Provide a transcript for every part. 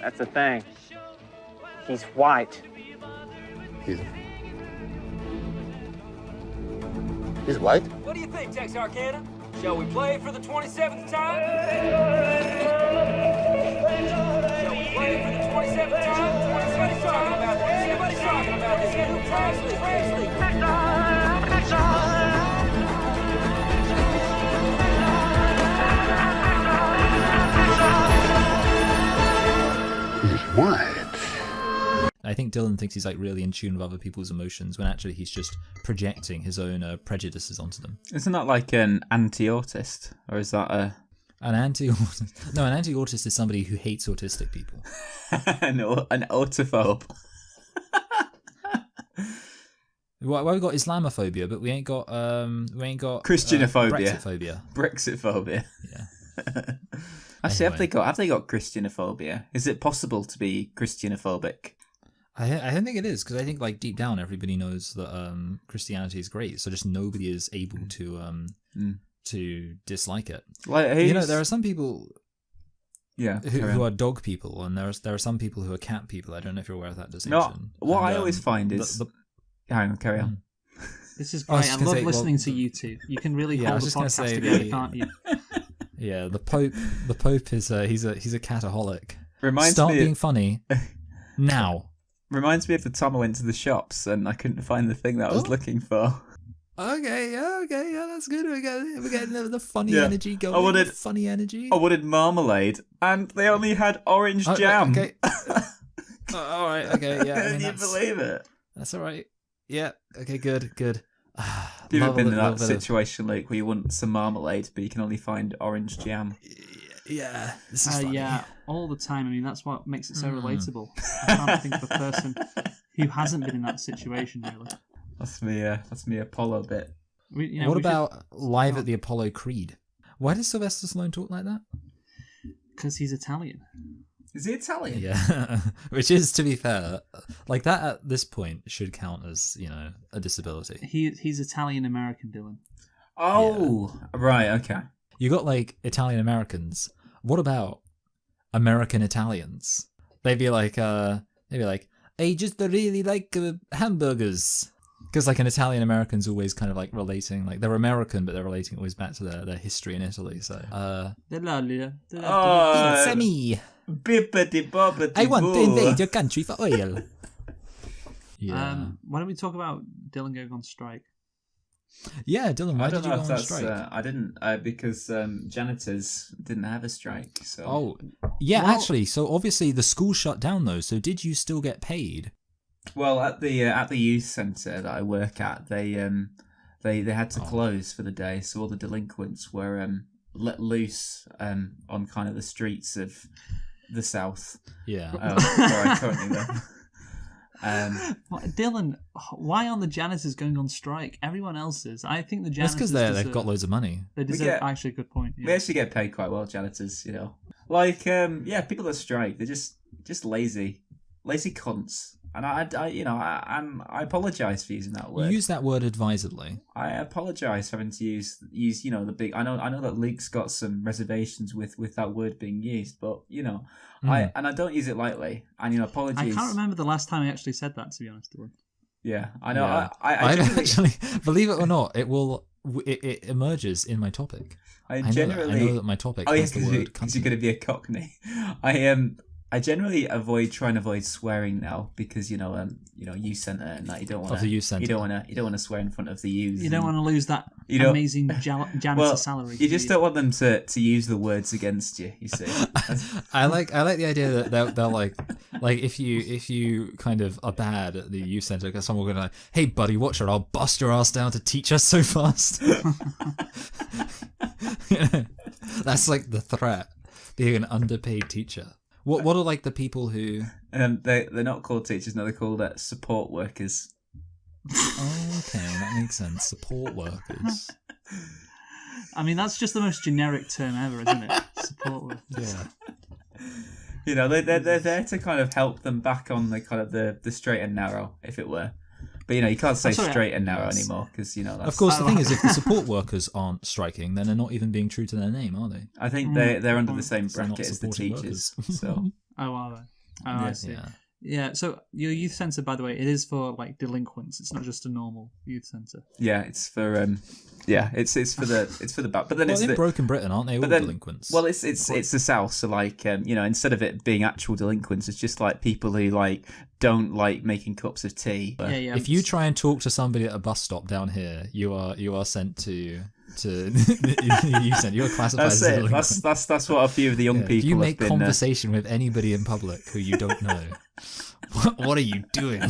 That's the thing. He's white. He's white? What do you think, Texarkana? Shall we play for the 27th time? Shall we play for the 27th time? Anybody's talking about this? Anybody's talking about this? Presley. He's white. I think Dylan thinks he's like really in tune with other people's emotions when actually he's just projecting his own prejudices onto them. Isn't that like an anti-autist, or is that An anti-autist? No, an anti-autist is somebody who hates autistic people. an autophobe? Well, we've got Islamophobia, but we ain't got Christianophobia. Brexitphobia. Yeah. Actually, Anyway. have they got Christianophobia? Is it possible to be Christianophobic? I don't think it is, because I think like deep down everybody knows that Christianity is great, so just nobody is able to dislike it. Like, There are some people yeah who are dog people, and there are some people who are cat people. I don't know if you're aware of that distinction. No, what I always find is hang on, carry on. This is I was great. I just gonna love say, listening to you two. You can really Yeah, I hold was the just gonna podcast say together, the- can't you? Yeah, the Pope is he's a cataholic. Reminds Start me being funny now. Reminds me of the time I went to the shops and I couldn't find the thing that I was looking for. Okay, yeah, that's good. We're getting the funny Yeah. energy going. I wanted- the funny energy. I wanted marmalade, and they only had orange Oh, jam. Okay. All right. Okay. Yeah. I Can mean, you believe it? that's all right. Yeah. Okay. Good. Have you ever been in that situation, Luke, where you want some marmalade, but you can only find orange jam? Yeah. This is funny. Yeah, all the time. I mean, that's what makes it so relatable. I can't think of a person who hasn't been in that situation, really. That's me Apollo bit. What about live at the Apollo Creed? Why does Sylvester Stallone talk like that? Because he's Italian. Is he Italian? Yeah, which is, to be fair, like that at this point should count as a disability. He's Italian American, Dylan. Oh, right, okay. You got like Italian Americans. What about American Italians? They'd be like, I just really like hamburgers. Because like an Italian American's always kind of like relating, like they're American, but they're relating always back to their history in Italy. So, pizza me. Bippity boppity I want to invade boo. your country for oil. Yeah. Why don't we talk about Dylan going on strike? Yeah, Dylan, why I did don't you know go if on that's. strike? I didn't because janitors didn't have a strike. So. Oh, yeah, Well- actually. So obviously the school shut down though. So did you still get paid? Well, at the youth centre that I work at, they had to close for the day, so all the delinquents were let loose on kind of the streets of the south. Yeah. Where I currently live. Dylan, why aren't the janitors going on strike? Everyone else is. I think the That's janitors because they've got loads of money. They deserve. Actually, a good point. We Yeah. actually get paid quite well, janitors. Like people that strike, they're just lazy cunts. And I apologise for using that word. You use that word advisedly. I apologise for having to use the big. I know that Luke's got some reservations with that word being used, but I don't use it lightly. And apologies. I can't remember the last time I actually said that. To be honest, Dylan. Yeah, I know. Yeah. I genuinely, actually, believe it or not, it emerges in my topic. I know generally. that my topic. Oh has yes, the word because you're going to be a cockney. I generally try and avoid swearing now because youth centre and that you don't want Of the youth centre. You don't want to swear in front of the youths. You don't want to lose that amazing janitor salary. You just don't want them to use the words against you. You see. I like the idea that they'll like if you kind of are bad at the youth centre, because someone will go like, "Hey buddy, watch it! I'll bust your ass down to teach us so fast." That's like the threat. Being an underpaid teacher. What are like the people who? They're not called teachers. No, they're called support workers. Okay, that makes sense. Support workers. I mean, that's just the most generic term ever, isn't it? Support workers. Yeah. They're there to kind of help them back on the kind of the straight and narrow, if it were. But you can't say straight and narrow anymore because that's... Of course, the thing is, if the support workers aren't striking, then they're not even being true to their name, are they? I think they're under the same So they're not bracket as the supporting teachers. workers. So Oh, are they? Oh, I see. Yeah. Yeah, so your youth centre, by the way, it is for like delinquents. It's not just a normal youth centre. Yeah, it's for it's for the bad. But then Well, it's in the, broken Britain, aren't they all but then, delinquents? well, it's the South, so like instead of it being actual delinquents, it's just like people who like don't like making cups of tea. Yeah. If you try and talk to somebody at a bus stop down here, you are sent to you sent. You're classified That's as a it. delinquent. That's what a few of the young If people you have make been. conversation with anybody in public who you don't know, what are you doing?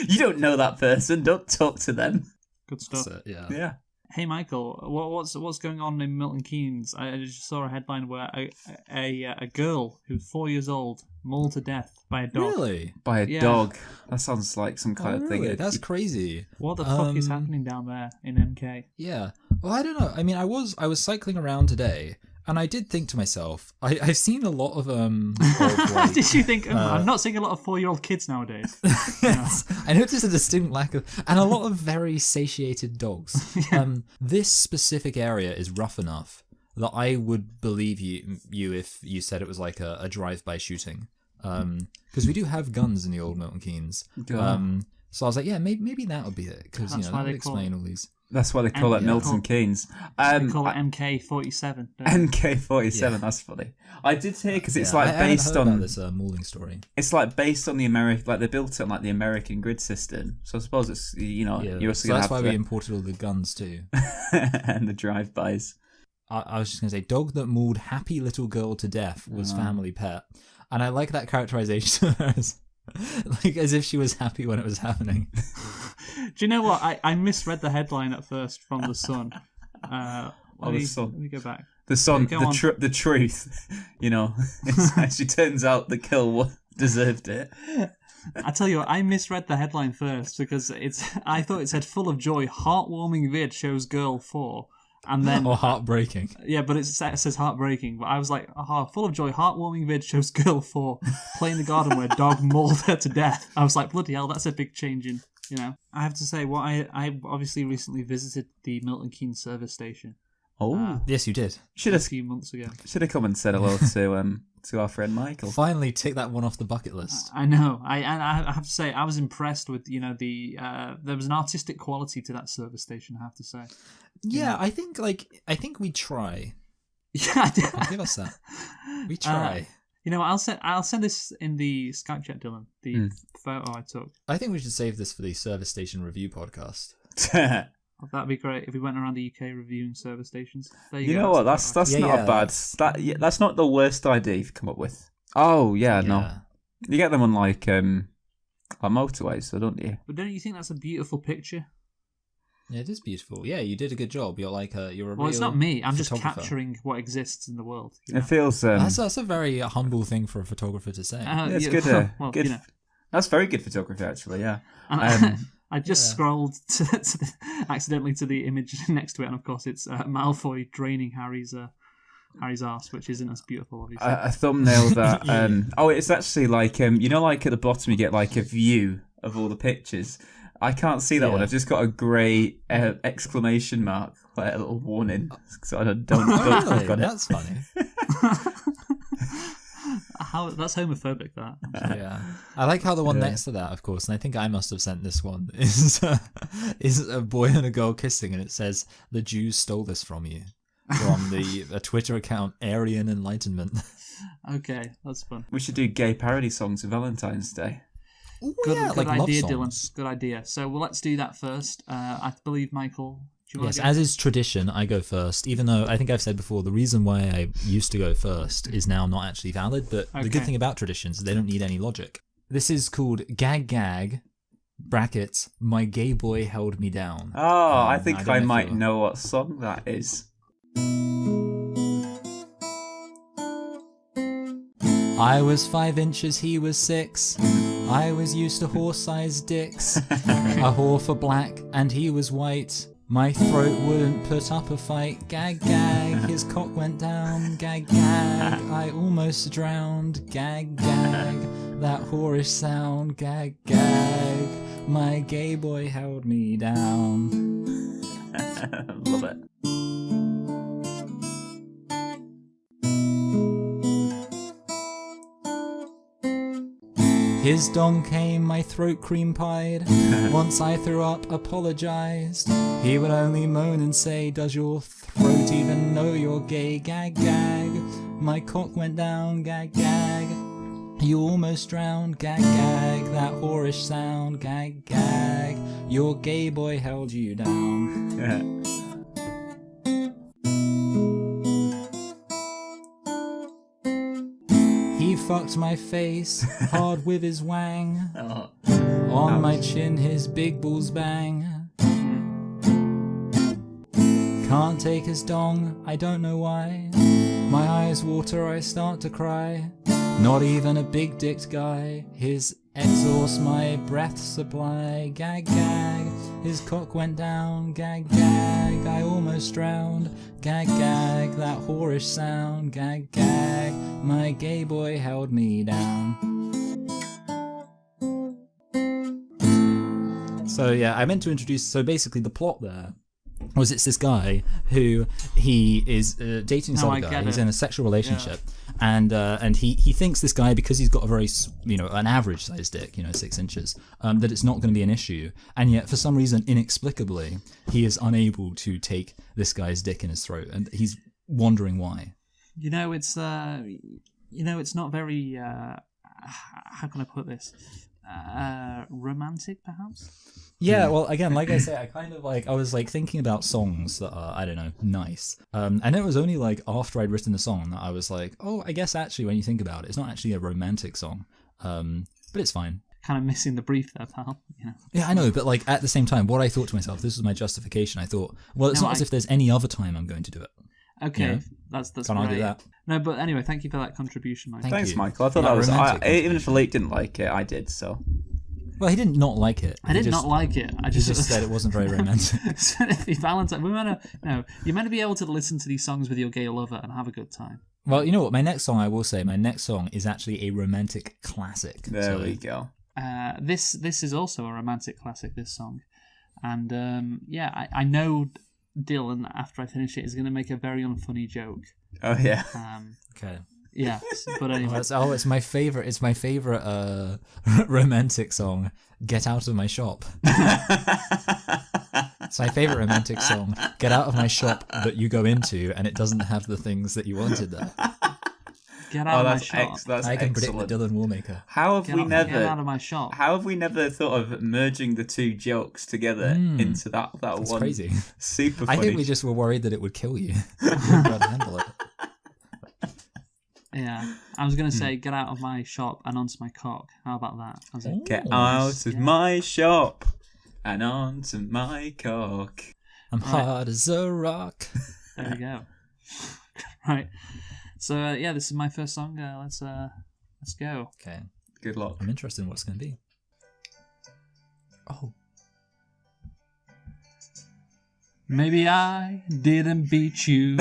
You don't know that person. Don't talk to them. Good stuff. So, yeah. Yeah. Hey, Michael, what's going on in Milton Keynes? I just saw a headline where a girl who's 4 years old mauled to death by a dog. Really? By a Yeah. dog. That sounds like some kind of Really? thing. That's crazy. What the fuck is happening down there in MK? Yeah. Well, I don't know. I mean, I was cycling around today, and I did think to myself, I've seen a lot of like, Did you think I'm not seeing a lot of 4-year-old kids nowadays? Yes. I noticed a distinct lack of, and a lot of very satiated dogs. This specific area is rough enough that I would believe you if you said it was like a drive-by shooting. Because we do have guns in the old Milton Keynes. So I was like, yeah, maybe that would be it, because That's that why would they explain all these. That's why they call it Yeah. Milton Keynes. They call it MK47. MK47. Yeah. That's funny. I did hear because it's Yeah, like I hadn't based heard on about this mauling story. It's like based on the American, like they built it on like the American grid system. So I suppose it's you're also So gonna that's have why we imported all the guns too. and the drive-bys. I was just going to say, dog that mauled happy little girl to death was family pet. And I like that characterization of her as if she was happy when it was happening. Do you know what? I misread the headline at first from The Sun. The Sun. Let me go back. The son, Go on. the truth, it actually turns out the kill deserved it. I tell you what, I misread the headline first because I thought it said full of joy, heartwarming vid shows girl 4. And then, Or heartbreaking. yeah, but it says heartbreaking. But I was like, full of joy, heartwarming vid shows girl 4 playing the garden where dog mauled her to death. I was like, bloody hell, that's a big change in, I have to say, I obviously recently visited the Milton Keynes service station Oh, Yes, you did. should a have few months ago. come and said hello to our friend Michael. Finally tick that one off the bucket list. I know. I have to say, I was impressed with there was an artistic quality to that service station. I have to say. Yeah, I think we try. Yeah, I did. I'll give us that. We try. I'll send this in the Skype chat, Dylan. The photo I took. I think we should save this for the service station review podcast. That'd be great if we went around the UK reviewing service stations. There You go. know what? That's Yeah, not yeah, bad. That's not the worst idea you've come up with. Oh yeah, no. Yeah. You get them on like motorways, so don't you? But don't you think that's a beautiful picture? Yeah, it is beautiful. Yeah, you did a good job. You're a Well, it's real not me. I'm just photographer. capturing what exists in the world. It feels. That's a very humble thing for a photographer to say. It's good. Well, good. That's very good photography, actually. Yeah. And I just scrolled accidentally to the image next to it, and of course it's Malfoy draining Harry's arse, which isn't as beautiful, obviously. A thumbnail that. It's actually like like at the bottom you get like a view of all the pictures. I can't see that one. I've just got a grey exclamation mark, like a little warning, so I don't Really? click on it. That's funny. That's homophobic. That Yeah, I like how the one next to that, of course, and I think I must have sent this one, is a boy and a girl kissing, and it says, "The Jews stole this from you," from a Twitter account, Aryan Enlightenment. okay, that's fun. We should do gay parody songs for Valentine's Day. Ooh, Good like love idea, songs. Dylan. Good idea. So let's do that first. I believe Michael. Do you want Yes, to go? as is tradition, I go first, even though I think I've said before, the reason why I used to go first is now not actually valid, but the good Okay. thing about traditions is they don't need any logic. This is called Gag Gag, brackets, My Gay Boy Held Me Down. Oh, I think don't I know if might you're- know what song that is. I was 5 inches, he was 6. I was used to horse-sized dicks. A whore for black, and he was white. My throat wouldn't put up a fight. Gag, gag, his cock went down. Gag, gag, I almost drowned. Gag, gag, that whorish sound. Gag, gag, my gay boy held me down. Love it. His dong came, my throat cream pied. Once I threw up, apologized. He would only moan and say, does your throat even know you're gay? Gag, gag. My cock went down, gag, gag. You almost drowned, gag, gag. That whorish sound, gag, gag. Your gay boy held you down. He fucked my face hard with his wang. On my chin his big balls bang. Can't take his dong, I don't know why. My eyes water, I start to cry. Not even a big dicked guy. His exhaust my breath supply. Gag, gag. His cock went down. Gag, gag. I almost drowned. Gag, gag. That whorish sound. Gag, gag. My gay boy held me down. So yeah, I meant to introduce, so basically the plot there was it's this guy who he is dating this other guy. He's in a sexual relationship, and he thinks this guy, because he's got a very, an average sized dick, 6 inches, that it's not going to be an issue. And yet for some reason, inexplicably, he is unable to take this guy's dick in his throat, and he's wondering why. It's not very how can I put this, romantic perhaps. Yeah, well, again, like I say, I was thinking about songs that are, I don't know, nice. And it was only after I'd written the song that I was like, oh, I guess actually when you think about it, it's not actually a romantic song. But it's fine. Kind of missing the brief there, pal. Yeah, I know, but at the same time, what I thought to myself, this was my justification. I thought, well, it's not as if there's any other time I'm going to do it. Okay, that's Can't great. argue that. No, but anyway, thank you for that contribution, Michael. Thanks, Michael. I thought that was even if Elite didn't like it, I did. So. Well, he didn't not like it. I did not like it. I just said it wasn't very romantic. Valentine, you're meant to be able to listen to these songs with your gay lover and have a good time. Well, you know what? My next song is actually a romantic classic. There we go. This is also a romantic classic, this song. And I know Dylan, after I finish it, is going to make a very unfunny joke. Oh, yeah. Okay. Yeah, but anyway. It's my favorite. It's my favorite romantic song. Get out of my shop. It's my favorite romantic song. Get out of my shop that you go into, and it doesn't have the things that you wanted there. Get out of my shop. That's I can excellent. predict the Dylan Woolmaker. Get out of my shop. How have we never thought of merging the two jokes together into that That's one? Crazy. Super funny. I think we just were worried that it would kill you. Rather than handle it. Yeah, I was going to say, get out of my shop and onto my cock. How about that? Get out of my shop and onto my cock. I'm hard as a rock. There we go. Right. So, this is my first song. Let's go. Okay. Good luck. I'm interested in what it's going to be. Oh. Maybe I didn't beat you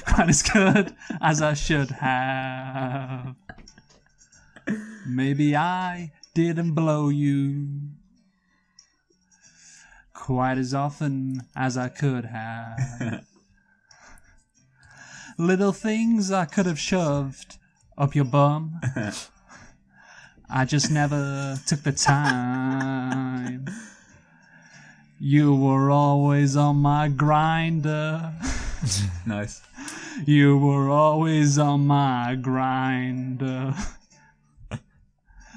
quite as good as I should have. Maybe I didn't blow you quite as often as I could have. Little things I could have shoved up your bum. I just never took the time. You were always on my grinder. Nice. You were always on my grinder.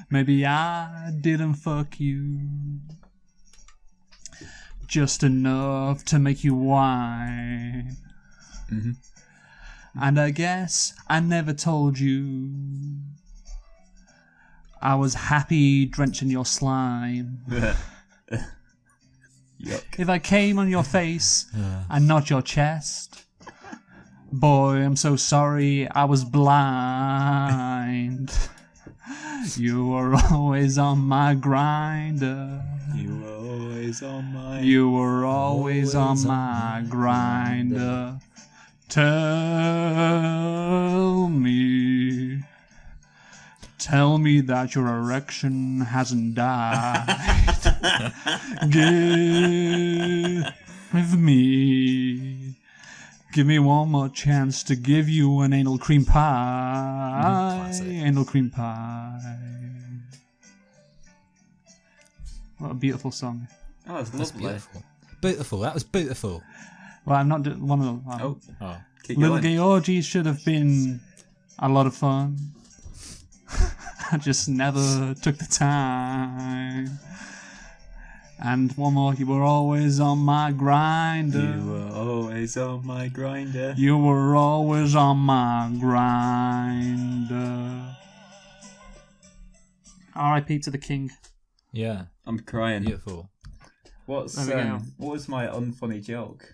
Maybe I didn't fuck you just enough to make you whine. Mm-hmm. And I guess I never told you I was happy drenching your slime. Yuck. If I came on your face and not your chest, boy, I'm so sorry I was blind. You were always on my grinder. You were always on my... You were always on my grinder. Tell me that your erection hasn't died. Give me one more chance to give you an anal cream pie. classic. Anal cream pie. What a beautiful song. Oh, it's That's lovely. beautiful. Beautiful. That was beautiful. Well, I'm not one of them. Oh, Oh. keep Little going. gay orgies should have been a lot of fun. I just never took the time. And one more, you were always on my grinder. You were always on my grinder. You were always on my grinder. R.I.P. to the king. Yeah. I'm crying. Beautiful. What was my unfunny joke?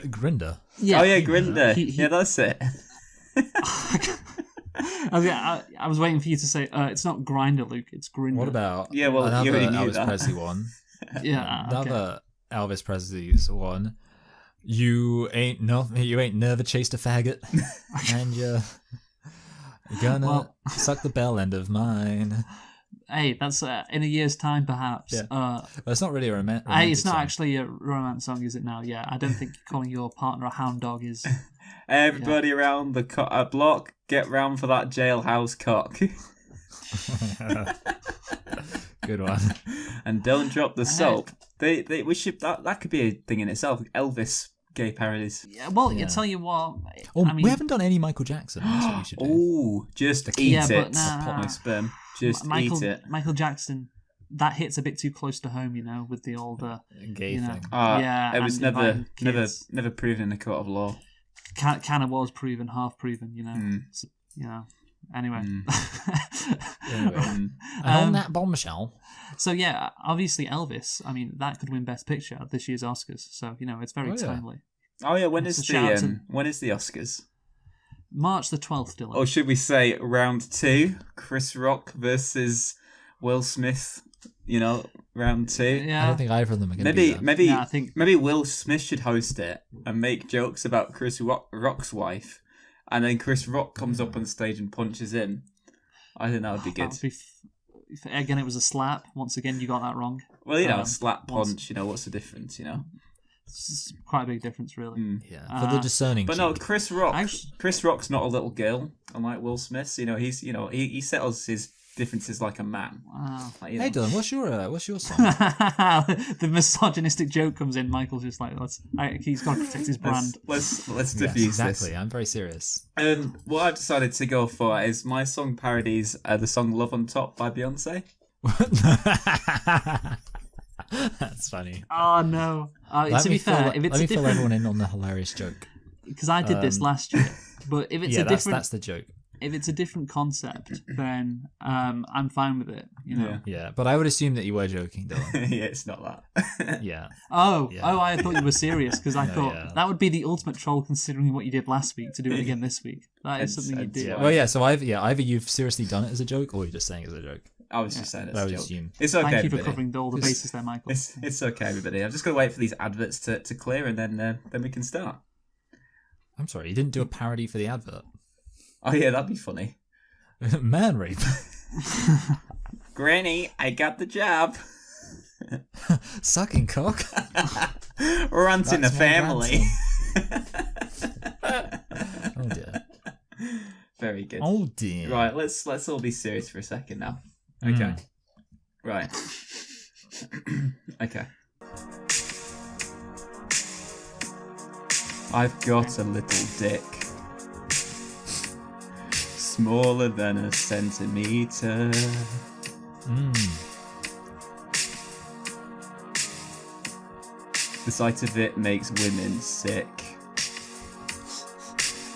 Grinder. Oh yeah, Grinder. he- Yeah, that's it. I was waiting for you to say, it's not grinder, Luke, it's grinder. What about Yeah, well, another you already knew Elvis that. Presley one? Yeah, okay. Another Elvis Presley's one. You ain't never chased a faggot, and you're gonna suck the bell end of mine. Hey, that's in a year's time, perhaps. Yeah. Well, it's not really a romantic. It's not song. actually a romance song, is it now? Yeah, I don't think calling your partner a hound dog is... Everybody around the block, get round for that jailhouse cock. Good one. And don't drop the soap. We should that could be a thing in itself. Elvis gay parodies. Yeah, well, Yeah. I tell you what... Oh, I mean, we haven't done any Michael Jackson. That's what we should do. Oh, just eat Yeah, but it. nah. Pot my sperm. Just eat it. Michael Jackson, that hits a bit too close to home, with the old... Gay you know. thing. Yeah, it was and never inviting kids. proven in a court of law. Kind of was proven, half proven, So, anyway. Anyway. And on that bombshell. So yeah, obviously Elvis, I mean, that could win Best Picture at this year's Oscars. So, it's very timely. Oh yeah, when is It's a shout to- the Oscars? March the 12th, Dylan. Or should we say round 2? Chris Rock versus Will Smith. Round 2. Yeah. I don't think either of them are going to be there. Maybe Yeah, I think- maybe Will Smith should host it and make jokes about Chris Rock's wife, and then Chris Rock comes up on stage and punches in. I think that would be That good. would be again, it was a slap. Once again, you got that wrong. Well, slap once- punch. What's the difference? It's quite a big difference, really. Yeah, for the discerning. But no, cheek. Chris Rock. Actually- Chris Rock's not a little girl, unlike Will Smith. He's he settles his differences like a man. Wow. Like, Hey Dylan, what's your song? The misogynistic joke comes in. Michael's just like, he's got to protect his brand. Let's Yes, diffuse exactly. this. I'm very serious. What I've decided to go for is my song parodies the song "Love on Top" by Beyonce. That's funny. Oh no! To be fair, if it's let a me fill different, everyone in on the hilarious joke. because I did this last year, but if it's Yeah, a different, that's the joke. if it's a different concept, then I'm fine with it. Yeah, but I would assume that you were joking, Dylan. Yeah, it's not that. Yeah. Oh, Yeah. I thought you were serious because I No, thought yeah. that would be the ultimate troll, considering what you did last week to do it again this week. That is something you do. Yeah. Well, yeah. So either you've seriously done it as a joke, or you're just saying it as a joke. I was just saying it's I a would joke. assume. It's okay, Thank you for everybody. covering all the bases there, Michael. It's okay, everybody. I'm just going to wait for these adverts to clear, and then we can start. I'm sorry, you didn't do a parody for the advert. Oh yeah, that'd be funny. Man rape. Granny, I got the job. Sucking cock. Ranting a That's my family. Oh dear. Very good. Oh dear. Right, let's all be serious for a second now. Okay. Right. Okay. I've got a little dick. Smaller than a centimeter. The sight of it makes women sick.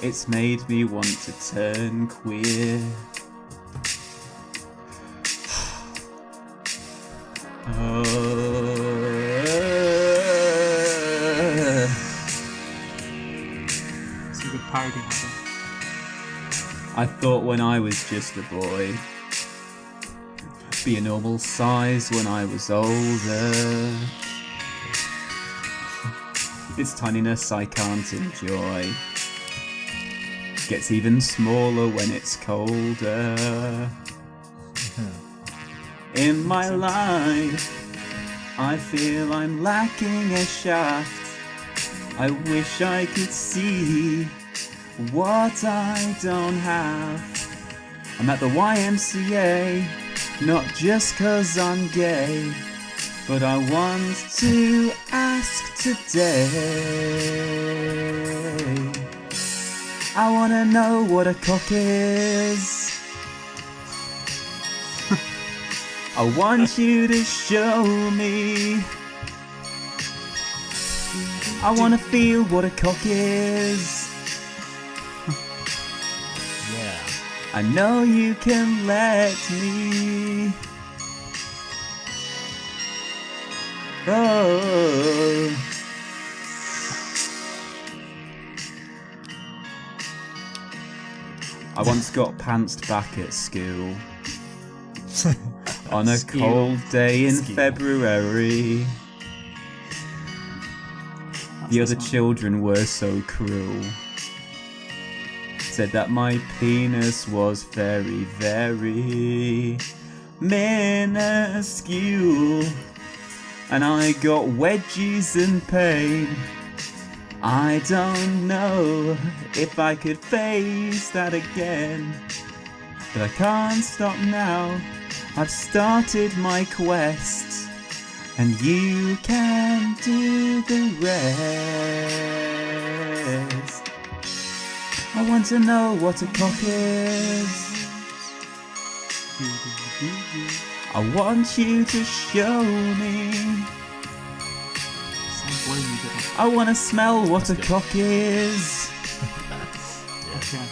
It's made me want to turn queer. It's a good parody. Michael. I thought when I was just a boy, be a normal size when I was older. Its tininess I can't enjoy. Gets even smaller when it's colder. In my life, I feel I'm lacking a shaft. I wish I could see what I don't have. I'm at the YMCA, not just 'cause I'm gay, but I want to ask today. I wanna know what a cock is. I want you to show me. I wanna feel what a cock is. Yeah. I know you can let me. Oh. I once got pantsed back at school on a cold day in February. The other children were so cruel. Said that my penis was very, very minuscule. And I got wedgies in pain. I don't know if I could face that again. But I can't stop now. I've started my quest. And you can do the rest. I want to know what a cock is. I want you to show me. I want to smell what a cock is. Okay.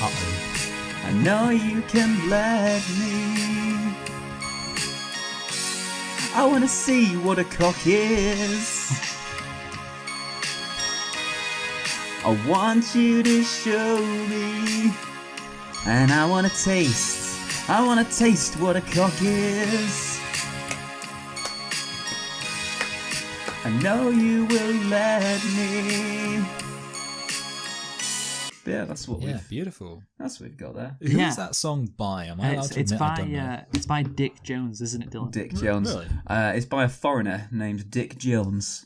Uh-oh. I know you can let me. I want to see what a cock is. I want you to show me. And I want to taste. I want to taste what a cock is. I know you will let me. Yeah, that's what beautiful. that's what we've got there. Who's Yeah. that song by? Am I allowed to admit I don't know? It's by Dick Jones, isn't it, Dylan? Dick Jones. Really? It's by a foreigner named Dick Jones.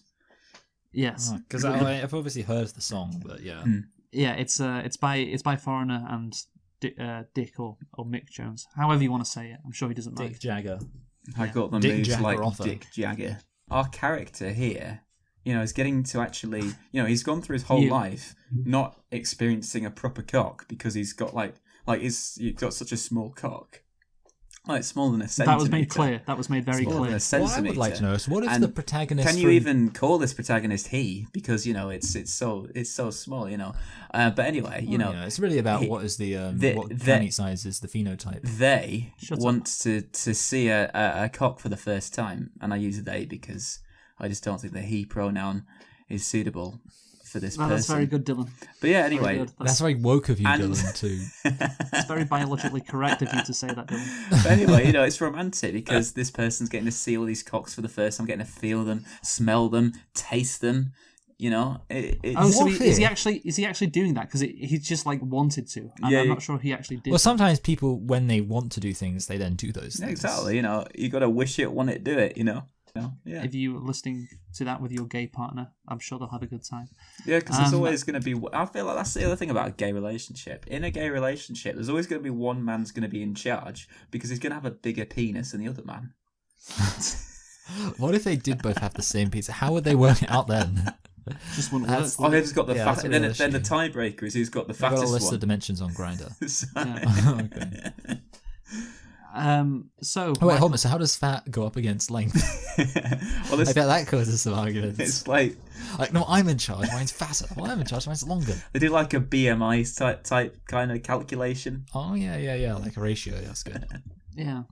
Yes. Because I've obviously heard the song, but yeah. Yeah, it's by Foreigner and Dick or Mick Jones, however you want to say it. I'm sure he doesn't mind. Dick Jagger. I got the Dick moves Jagger like Rother. Dick Jagger. Our character here, is getting to actually, he's gone through his whole life not experiencing a proper cock because he's got he's got such a small cock. Like smaller than a centimetre. That was made clear. That was made very Smaller than clear. a What I centimetre. would like to know is what if And the protagonist Can you from- even call this protagonist he? Because it's so small, But anyway, it's really about what is the what planet size is the phenotype. they Shut want to see a cock for the first time, and I use they because I just don't think the he pronoun is suitable for this person. That's very good, Dylan. But yeah, Very anyway, good. That's very woke of you, And- Dylan, too. It's very biologically correct of you to say that, Dylan. but anyway, it's romantic because this person's getting to see all these cocks for the first time, getting to feel them, smell them, taste them. It's Oh, so What is he fear? actually doing that? Because he just wanted to, and Yeah, I'm yeah. not sure he actually did. Well, sometimes people, when they want to do things, they then do those Yeah, things. exactly. You got to wish it, want it, do it. Yeah. If you were listening to that with your gay partner, I'm sure they'll have a good time. Yeah, because there's always going to be. I feel like that's the other thing about a gay relationship. In a gay relationship, there's always going to be one man's going to be in charge because he's going to have a bigger penis than the other man. What if they did both have the same pizza? How would they work it out then? Just one That's- word. Oh, who's got the Yeah, fat? that's a Then real the issue. tiebreaker is who's got the I've got a fattest list one. of dimensions on Grindr. Yeah. Okay. So Oh wait, hold on. So how does fat go up against length? Well, I bet that causes some arguments. it's like Like, no, I'm in charge. Mine's fatter. Well, I'm in charge. Mine's longer. they do like a BMI type kind of calculation. Oh yeah. Like a ratio. That's good. yeah.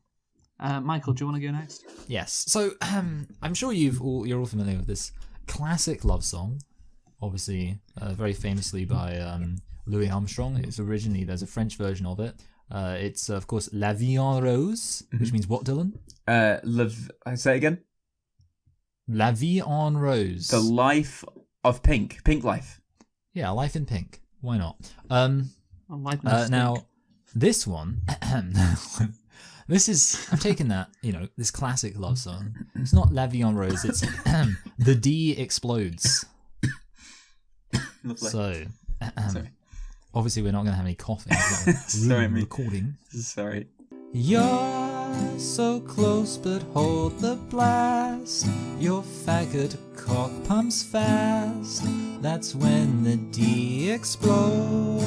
Michael, do you want to go next? Yes. So I'm sure you're all familiar with this classic love song, obviously very famously by Louis Armstrong. There's a French version of it. It's of course La Vie en Rose, which means what, Dylan? I say it again. La Vie en Rose. The life of Pink Life. Yeah, Life in Pink. Why not? Now, this one, I've taken that, this classic love song. It's not La Vie en Rose, it's The D Explodes. Lovely. So, Sorry. Obviously, we're not going to have any coughing. Sorry, Room me. recording. Sorry. You're so close, but hold the blast. Your faggot cock pumps fast. That's when the D explodes.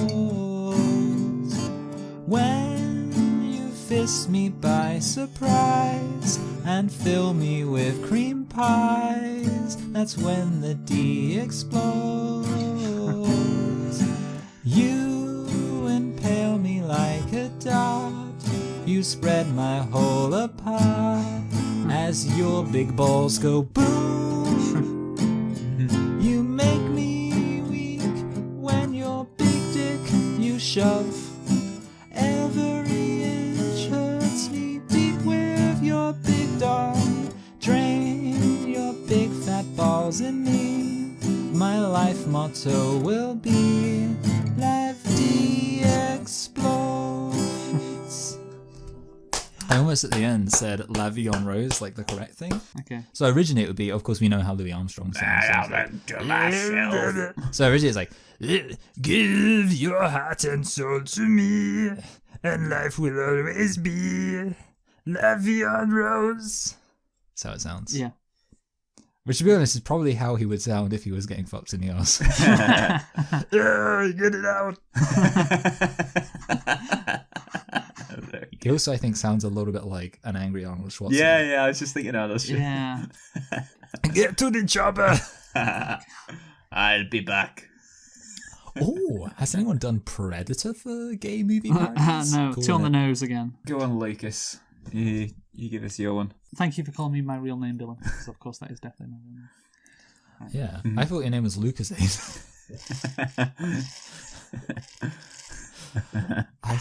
When you fist me by surprise and fill me with cream pies, that's when the D explodes. You impale me like a dart. You spread my hole apart as your big balls go boom. You make me weak when your big dick you shove. Every inch hurts me deep with your big dog. Drain your big fat balls in me. My life motto will be Lefty explodes. I almost at the end said La Vie en Rose, like the correct thing. Okay. So originally it would be, of course, we know how Louis Armstrong sounds. So originally it's like, give your heart and soul to me, and life will always be La Vie en Rose. That's how it sounds. Yeah. Which, to be honest, is probably how he would sound if he was getting fucked in the ass. Get it out. He also, I think, sounds a little bit like an angry Arnold Schwarzenegger. Yeah, I was just thinking, that's true. Yeah. Get to the chopper. I'll be back. Oh, has anyone done Predator for gay movie parodies? No, Cool, two on the isn't it? nose again. Go on, Lucas. You give us your one. Thank you for calling me my real name, Dylan. Because of course that is definitely my real name. Yeah, I thought your name was Lucas. I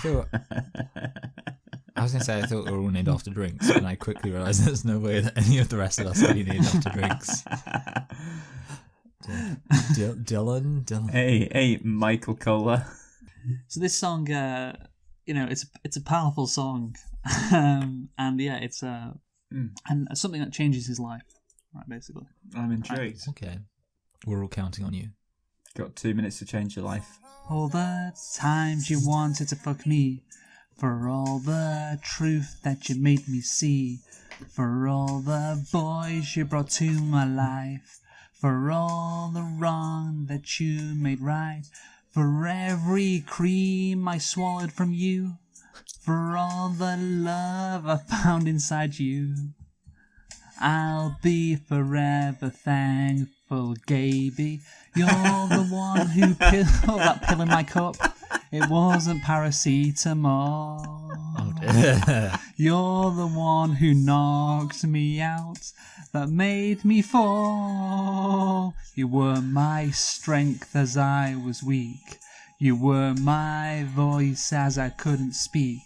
was going to say I thought we were all named after drinks, and I quickly realised there's no way that any of the rest of us could be named after drinks. Dylan? Hey, Michael Cola. So this song, it's a powerful song, and yeah, it's and something that changes his life, right? Basically, I'm intrigued. Okay, we're all counting on you. Got 2 minutes to change your life. all the times you wanted to fuck me, for all the truth that you made me see, for all the boys you brought to my life, for all the wrong that you made right, for every cream I swallowed from you, for all the love I found inside you. I'll be forever thankful, Gaby. You're the one who pilled that pill in my cup. It wasn't paracetamol. Oh, dear. You're the one who knocked me out, that made me fall. You were my strength as I was weak. You were my voice as I couldn't speak.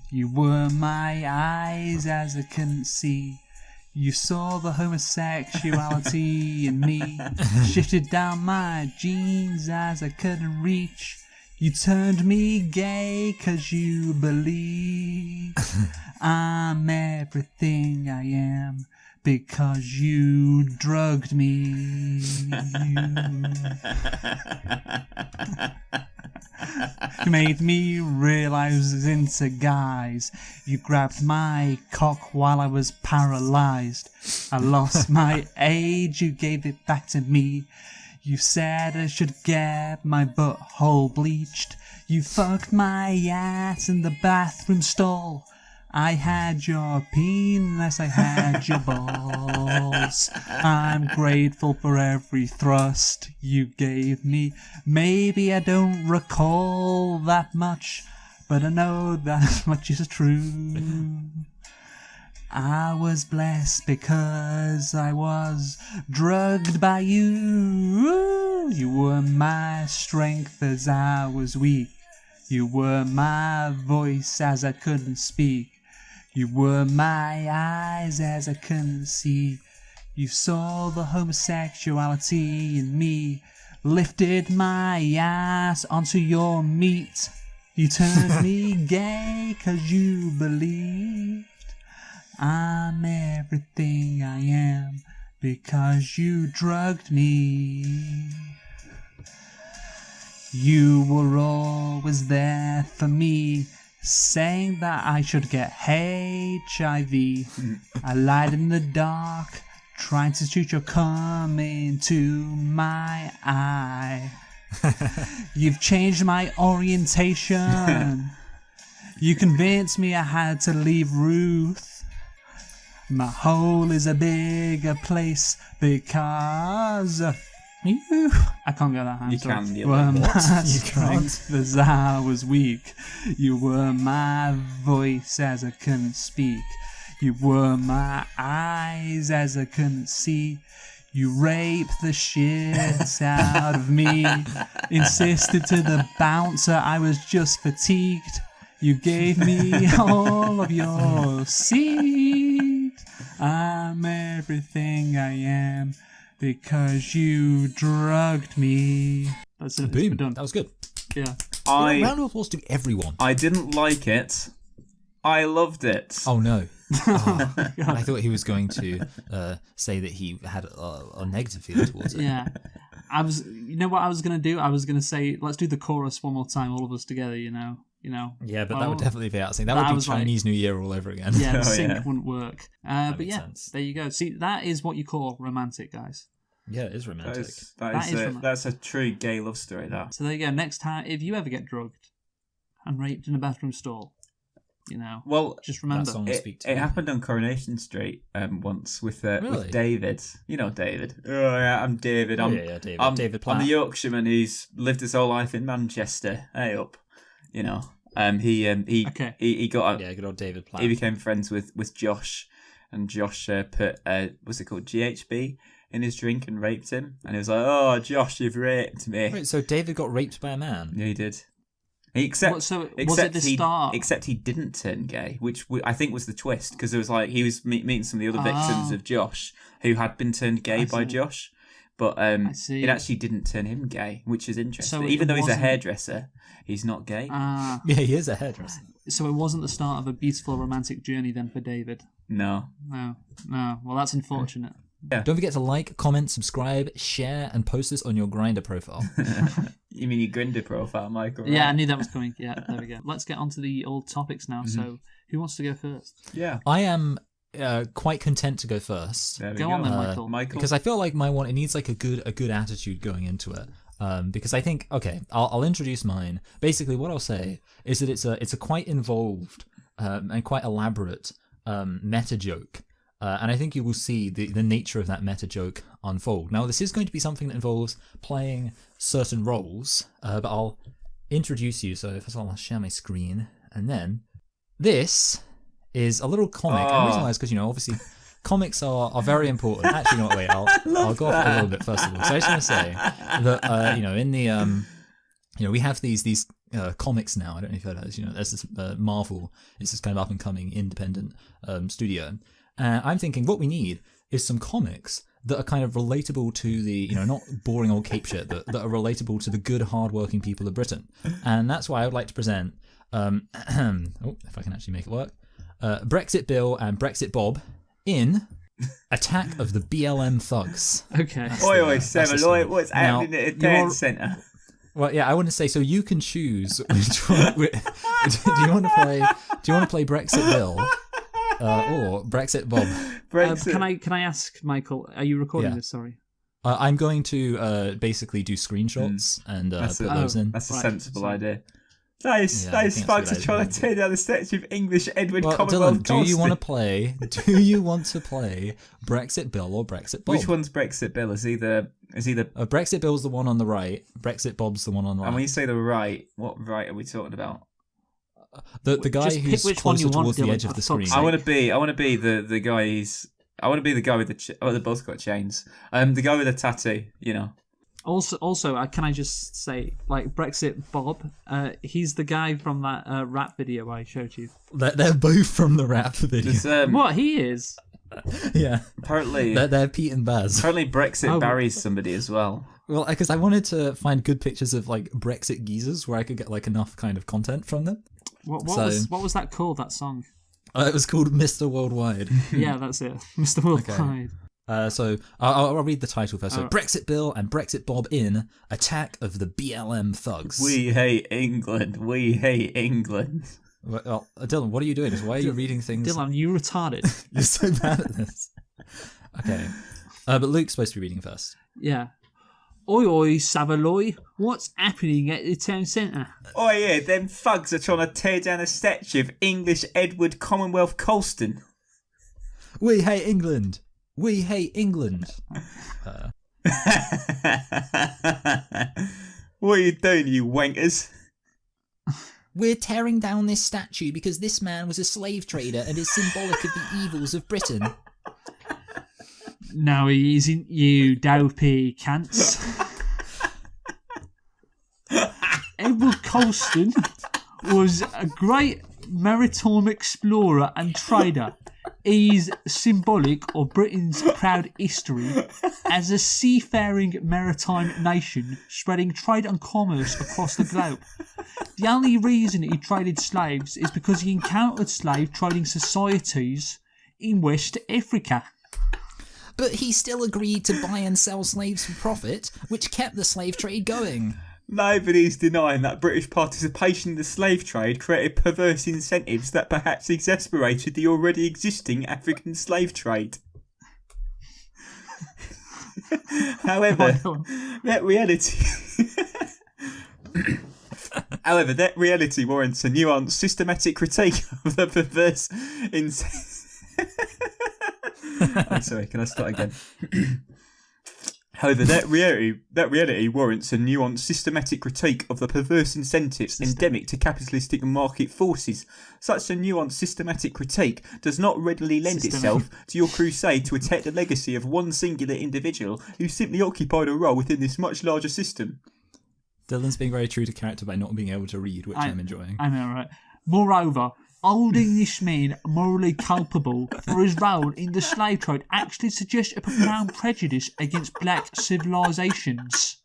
You were my eyes as I couldn't see. You saw the homosexuality in me, shifted down my jeans as I couldn't reach. You turned me gay 'cause you believe I'm everything I am because you drugged me. You made me realize I was into guys. You grabbed my cock while I was paralyzed. I lost my age, you gave it back to me. You said I should get my butthole bleached. You fucked my ass in the bathroom stall. I had your penis, I had your balls. I'm grateful for every thrust you gave me. Maybe I don't recall that much, but I know that much is true. I was blessed because I was drugged by you. You were my strength as I was weak. You were my voice as I couldn't speak. You were my eyes as I couldn't see. You saw the homosexuality in me, lifted my ass onto your meat. You turned me gay 'cause you believed I'm everything I am because you drugged me. You were always there for me, saying that I should get HIV. I lied in the dark, trying to shoot your cum into my eye. You've changed my orientation. You convinced me I had to leave Ruth. My hole is a bigger place because you. I can't go that high. You can, you were like, my You strength as I was weak. You were my voice as I couldn't speak. You were my eyes as I couldn't see. You raped the shit out of me. Insisted to the bouncer I was just fatigued. You gave me all of your seed. I'm everything I am because you drugged me. That's it. Boom. We're done. That was good. Yeah. Round of applause to everyone. I didn't like it. I loved it. Oh no. Oh, I thought he was going to say that he had a negative feeling towards it. Yeah. You know what I was going to do? I was going to say, let's do the chorus one more time, all of us together, you know. Yeah, but Well, that would definitely be out of sync. That I would be was like- Chinese New Year all over again. Yeah, the Oh, sync yeah. wouldn't work. But makes yeah, sense. there you go. See, that is what you call romantic, guys. Yeah, it is romantic. That's a true gay love story, that. So there you go. Next time, if you ever get drugged and raped in a bathroom stall, Well, just remember. That song will speak to it me. happened on Coronation Street once with Really? David. You know David. Oh yeah, I'm David. Yeah, David. I'm David Platt. I'm the Yorkshireman who's lived his whole life in Manchester. Hey up, he got Yeah, good old David Platt. he became friends with Josh, and Josh put what's it called, GHB in his drink and raped him, and he was like, "Oh, Josh, you've raped me." Wait, so David got raped by a man? Yeah, he did. So was it the start? Except he didn't turn gay, which I think was the twist, because it was like he was meeting some of the other victims of Josh who had been turned gay by Josh, but see. it actually didn't turn him gay, which is interesting. So Even it though he's a wasn't- hairdresser, he's not gay. Ah, Yeah, he is a hairdresser. so it wasn't the start of a beautiful romantic journey then for David. No. No. Well, that's unfortunate. Don't forget to like, comment, subscribe, share, and post this on your Grindr profile. You mean your Grindr profile, Michael? Yeah, I right? knew that was coming. Yeah, there we go. Let's get on to the old topics now. So, who wants to go first? Yeah. I am quite content to go first. There we Go go. on then, Michael. Michael. Because I feel like my one, it needs like a good attitude going into it. Because I think, okay, I'll introduce mine. Basically, what I'll say is that it's a quite involved and quite elaborate meta joke. And I think you will see the nature of that meta joke unfold. Now, this is going to be something that involves playing certain roles, but I'll introduce you. So first of all, I'll share my screen, and then this is a little comic. And the reason why is because obviously comics are very important. Actually, no, wait, I'll go off a little bit first of all. So I just want to say that in the we have these comics now. I don't know if you've heard of this. There's this Marvel. It's this kind of up and coming independent studio. I'm thinking what we need is some comics that are kind of relatable to the, not boring old cape shit, that are relatable to the good, hard-working people of Britain. And that's why I would like to present, if I can actually make it work, Brexit Bill and Brexit Bob in Attack of the BLM Thugs. Okay. Oi, that's the Seven, story. what's Now, happening at the parent centre? Well, yeah, I want to say, so you can choose which one. Do you want to play Brexit Bill or Brexit Bob? Brexit. Can I ask, Michael? Are you recording Yeah. this? Sorry. I'm going to basically do screenshots and put those in. That's a Right, sensible so- idea. Those Yeah, I think folks that's are a trying good to tear down the statue of English Edward Well, Commonwealth Dylan, do you want to Constant. play? Do you want to play Brexit Bill or Brexit Bob? Which one's Brexit Bill? Is either Brexit Bill's the one on the right. Brexit Bob's the one on the right. and when you say the right, what right are we talking about? The guy Just pick who's which one closer you want, towards the Dylan, edge of for the fuck's screen. sake. I want to be the guy who's. I want to be the guy with the. They both got chains. The guy with the tattoo. Also, can I just say, like Brexit Bob? He's the guy from that rap video I showed you. They're both from the rap video. There's, What he is? Yeah, apparently, they're Pete and Baz. apparently Brexit Oh. buries somebody as well. Well, because I wanted to find good pictures of like Brexit geezers where I could get like enough kind of content from them. What So- was that called? That song? It was called Mr. Worldwide. Yeah, that's it, Mr. Worldwide. So I'll read the title first. So Brexit Bill and Brexit Bob in Attack of the BLM Thugs. We hate England. We hate England. Well, Dylan, what are you doing? Why are you reading things? Dylan, you retarded. You're so bad at this. Okay. But Luke's supposed to be reading first. Yeah. Oi, oi, Savaloy. What's happening at the town centre? Oh yeah, them thugs are trying to tear down a statue of English Edward Commonwealth Colston. We hate England. We hate England. What are you doing, you wankers? We're tearing down this statue because this man was a slave trader and is symbolic of the evils of Britain. No, he isn't, you dopey cunts. Edward Colston was a great maritime explorer and trader. He's symbolic of Britain's proud history as a seafaring maritime nation spreading trade and commerce across the globe. The only reason he traded slaves is because he encountered slave trading societies in West Africa. But he still agreed to buy and sell slaves for profit, which kept the slave trade going. Nobody's denying that British participation in the slave trade created perverse incentives that perhaps exasperated the already existing African slave trade. However, that reality warrants a nuanced, systematic critique of the perverse I'm sorry, can I start again? However, that reality warrants a nuanced, systematic critique of the perverse incentives endemic to capitalistic market forces. Such a nuanced, systematic critique does not readily lend itself to your crusade to attack the legacy of one singular individual who simply occupied a role within this much larger system. Dylan's being very true to character by not being able to read, which I'm enjoying. I know, right? Moreover, holding this man morally culpable for his role in the slave trade actually suggests a profound prejudice against black civilizations.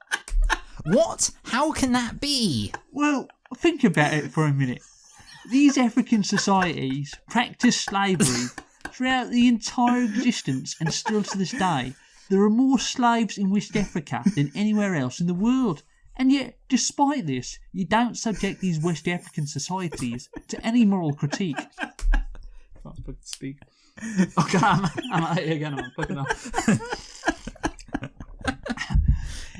What? How can that be? Well, think about it for a minute. These African societies practice slavery throughout the entire existence, and still to this day, there are more slaves in West Africa than anywhere else in the world. And yet, despite this, you don't subject these West African societies to any moral critique. Can't fucking speak. Okay, I'm at it again. I'm fucking up.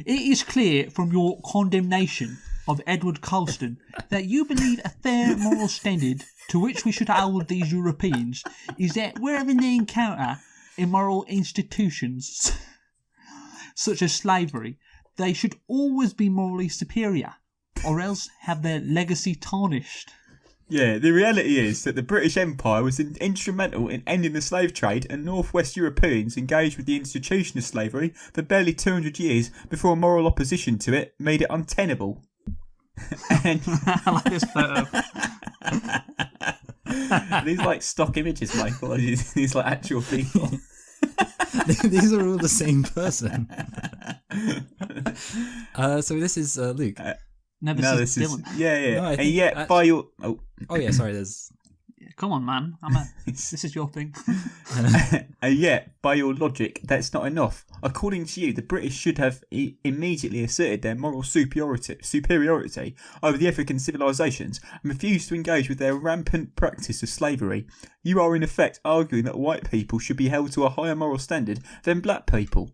It is clear from your condemnation of Edward Colston that you believe a fair moral standard to which we should hold these Europeans is that wherever they encounter immoral institutions such as slavery, they should always be morally superior, or else have their legacy tarnished. Yeah, the reality is that the British Empire was instrumental in ending the slave trade, and Northwest Europeans engaged with the institution of slavery for barely 200 years before moral opposition to it made it untenable. And I like this photo. These like stock images, Michael. These like actual people. These are all the same person. So this is Luke. No, this is Dylan. Yeah. No, and yet, by your yeah, sorry. There's. Come on, man. This is your thing. And yet, by your logic, that's not enough. According to you, the British should have immediately asserted their moral superiority over the African civilizations and refused to engage with their rampant practice of slavery. You are in effect arguing that white people should be held to a higher moral standard than black people.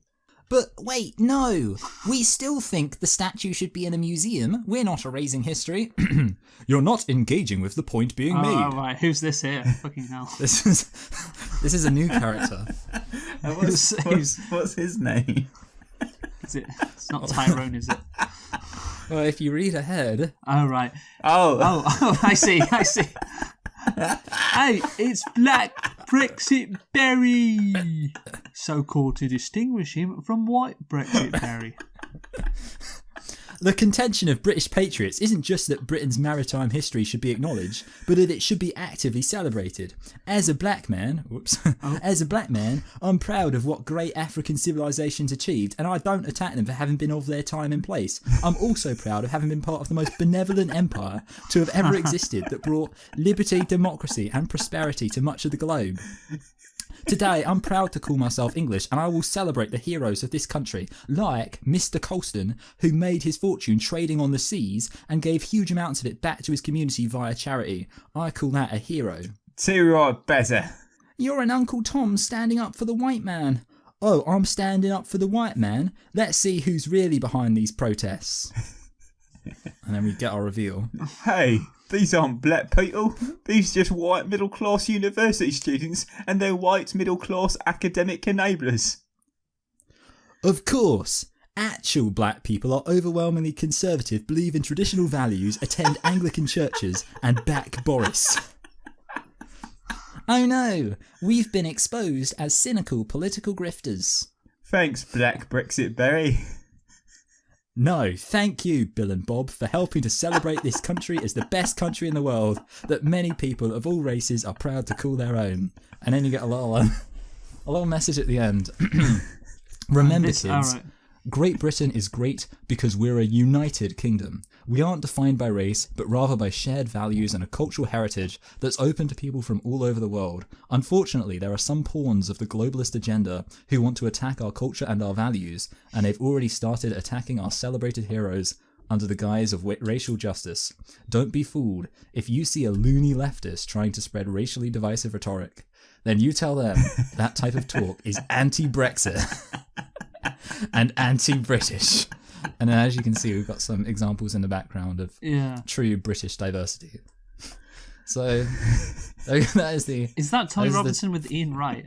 But wait, no! We still think the statue should be in a museum. We're not erasing history. You're not engaging with the point being made. Oh, right. Who's this here? Fucking hell. This is a new character. What's his name? Is it? It's not Tyrone, is it? Well, if you read ahead... Oh, right. Oh, I see. Hey, it's Black Brexit Berry, so called to distinguish him from White Brexit Berry. The contention of British patriots isn't just that Britain's maritime history should be acknowledged, but that it should be actively celebrated. As a black man, I'm proud of what great African civilizations achieved, and I don't attack them for having been of their time and place. I'm also proud of having been part of the most benevolent empire to have ever existed that brought liberty, democracy, and prosperity to much of the globe. Today, I'm proud to call myself English, and I will celebrate the heroes of this country, like Mr. Colston, who made his fortune trading on the seas and gave huge amounts of it back to his community via charity. I call that a hero. Too right, better. You're an Uncle Tom standing up for the white man. Oh, I'm standing up for the white man. Let's see who's really behind these protests. And then we get our reveal. Hey, these aren't black people. These are just white middle-class university students and their white middle-class academic enablers. Of course. Actual black people are overwhelmingly conservative, believe in traditional values, attend Anglican churches, and back Boris. Oh no, we've been exposed as cynical political grifters. Thanks, Black Brexit Berry. No, thank you, Bill and Bob, for helping to celebrate this country as the best country in the world that many people of all races are proud to call their own. And then you get a little message at the end. Remember, kids, Great Britain is great because we're a united kingdom. We aren't defined by race, but rather by shared values and a cultural heritage that's open to people from all over the world. Unfortunately, there are some pawns of the globalist agenda who want to attack our culture and our values, and they've already started attacking our celebrated heroes under the guise of racial justice. Don't be fooled. If you see a loony leftist trying to spread racially divisive rhetoric, then you tell them that type of talk is anti-Brexit. And anti-British. And then, as you can see, we've got some examples in the background of true British diversity. So that is the. Is that Tony Robinson with Ian Wright?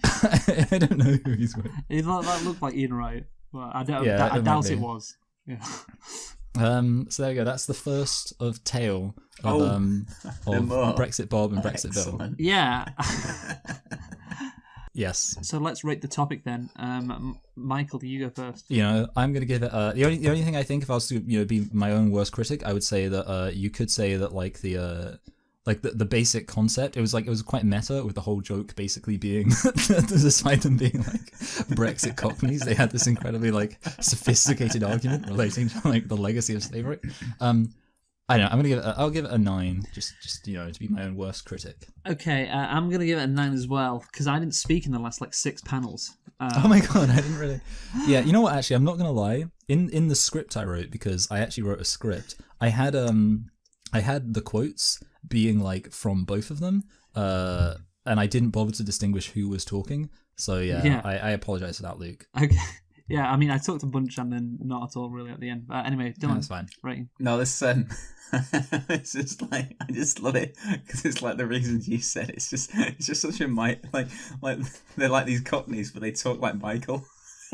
I don't know who he's with. That looked like Ian Wright. Well, I doubt it was. Yeah. So there you go. That's the first of tale of Brexit Bob and Brexit Bill. Yeah. Yes. So let's rate the topic then. Michael, do you go first? I'm going to give it. The only thing I think, if I was to be my own worst critic, I would say that you could say that the basic concept, it was quite meta, with the whole joke basically being despite them being like Brexit cockneys, they had this incredibly sophisticated argument relating to the legacy of slavery. I don't know. I'll give it a 9, just to be my own worst critic. Okay, I'm gonna give it a 9 as well because I didn't speak in the last 6 panels. Oh my god, I didn't really. Yeah, you know what? Actually, I'm not gonna lie. In the script I wrote, because I actually wrote a script, I had the quotes being from both of them, and I didn't bother to distinguish who was talking. So yeah. I apologize for that, Luke. Okay. Yeah, I mean, I talked a bunch and then not at all really at the end. But anyway, Dylan, that's fine. Rating. No, this it's just I just love it because it's the reasons you said. It's just such a they're like these cockneys, but they talk like Michael.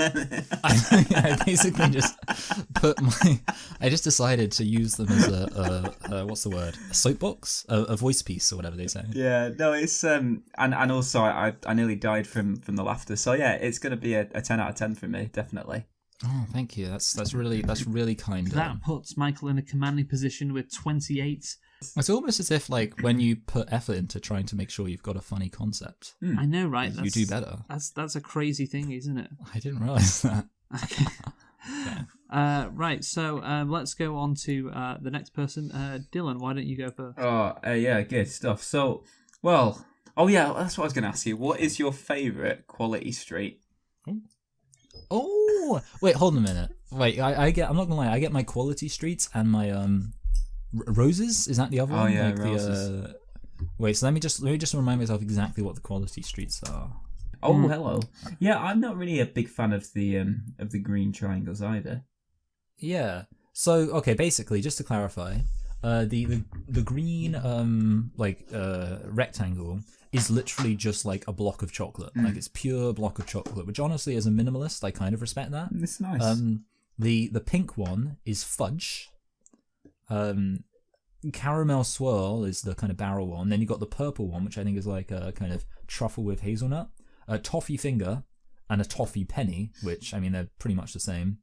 I basically just I just decided to use them as a what's the word? A soapbox, a voice piece, or whatever they say. Yeah, no, it's and also I nearly died from the laughter. So yeah, it's gonna be a 10 out of 10 for me, definitely. Oh, thank you. That's really kind. That puts Michael in a commanding position with 28. It's almost as if when you put effort into trying to make sure you've got a funny concept. I know, right? You do better. That's a crazy thing, isn't it? I didn't realise that. Okay. Right, so let's go on to the next person. Dylan, why don't you go first? Yeah, good stuff. So, that's what I was going to ask you. What is your favourite quality street? Oh, wait, hold on a minute. Wait, I'm not gonna lie. I get my quality streets and my roses. Is that the other one? Oh yeah, roses. Wait, so let me just remind myself exactly what the quality streets are. Oh, hello. Yeah, I'm not really a big fan of the green triangles either. Yeah. So okay, basically, just to clarify, the green rectangle is literally just a block of chocolate. It's pure block of chocolate, which honestly, as a minimalist, I kind of respect that. It's nice. The pink one is fudge. Caramel swirl is the kind of barrel one. Then you got the purple one, which I think is a kind of truffle with hazelnut. A toffee finger and a toffee penny, which I mean they're pretty much the same.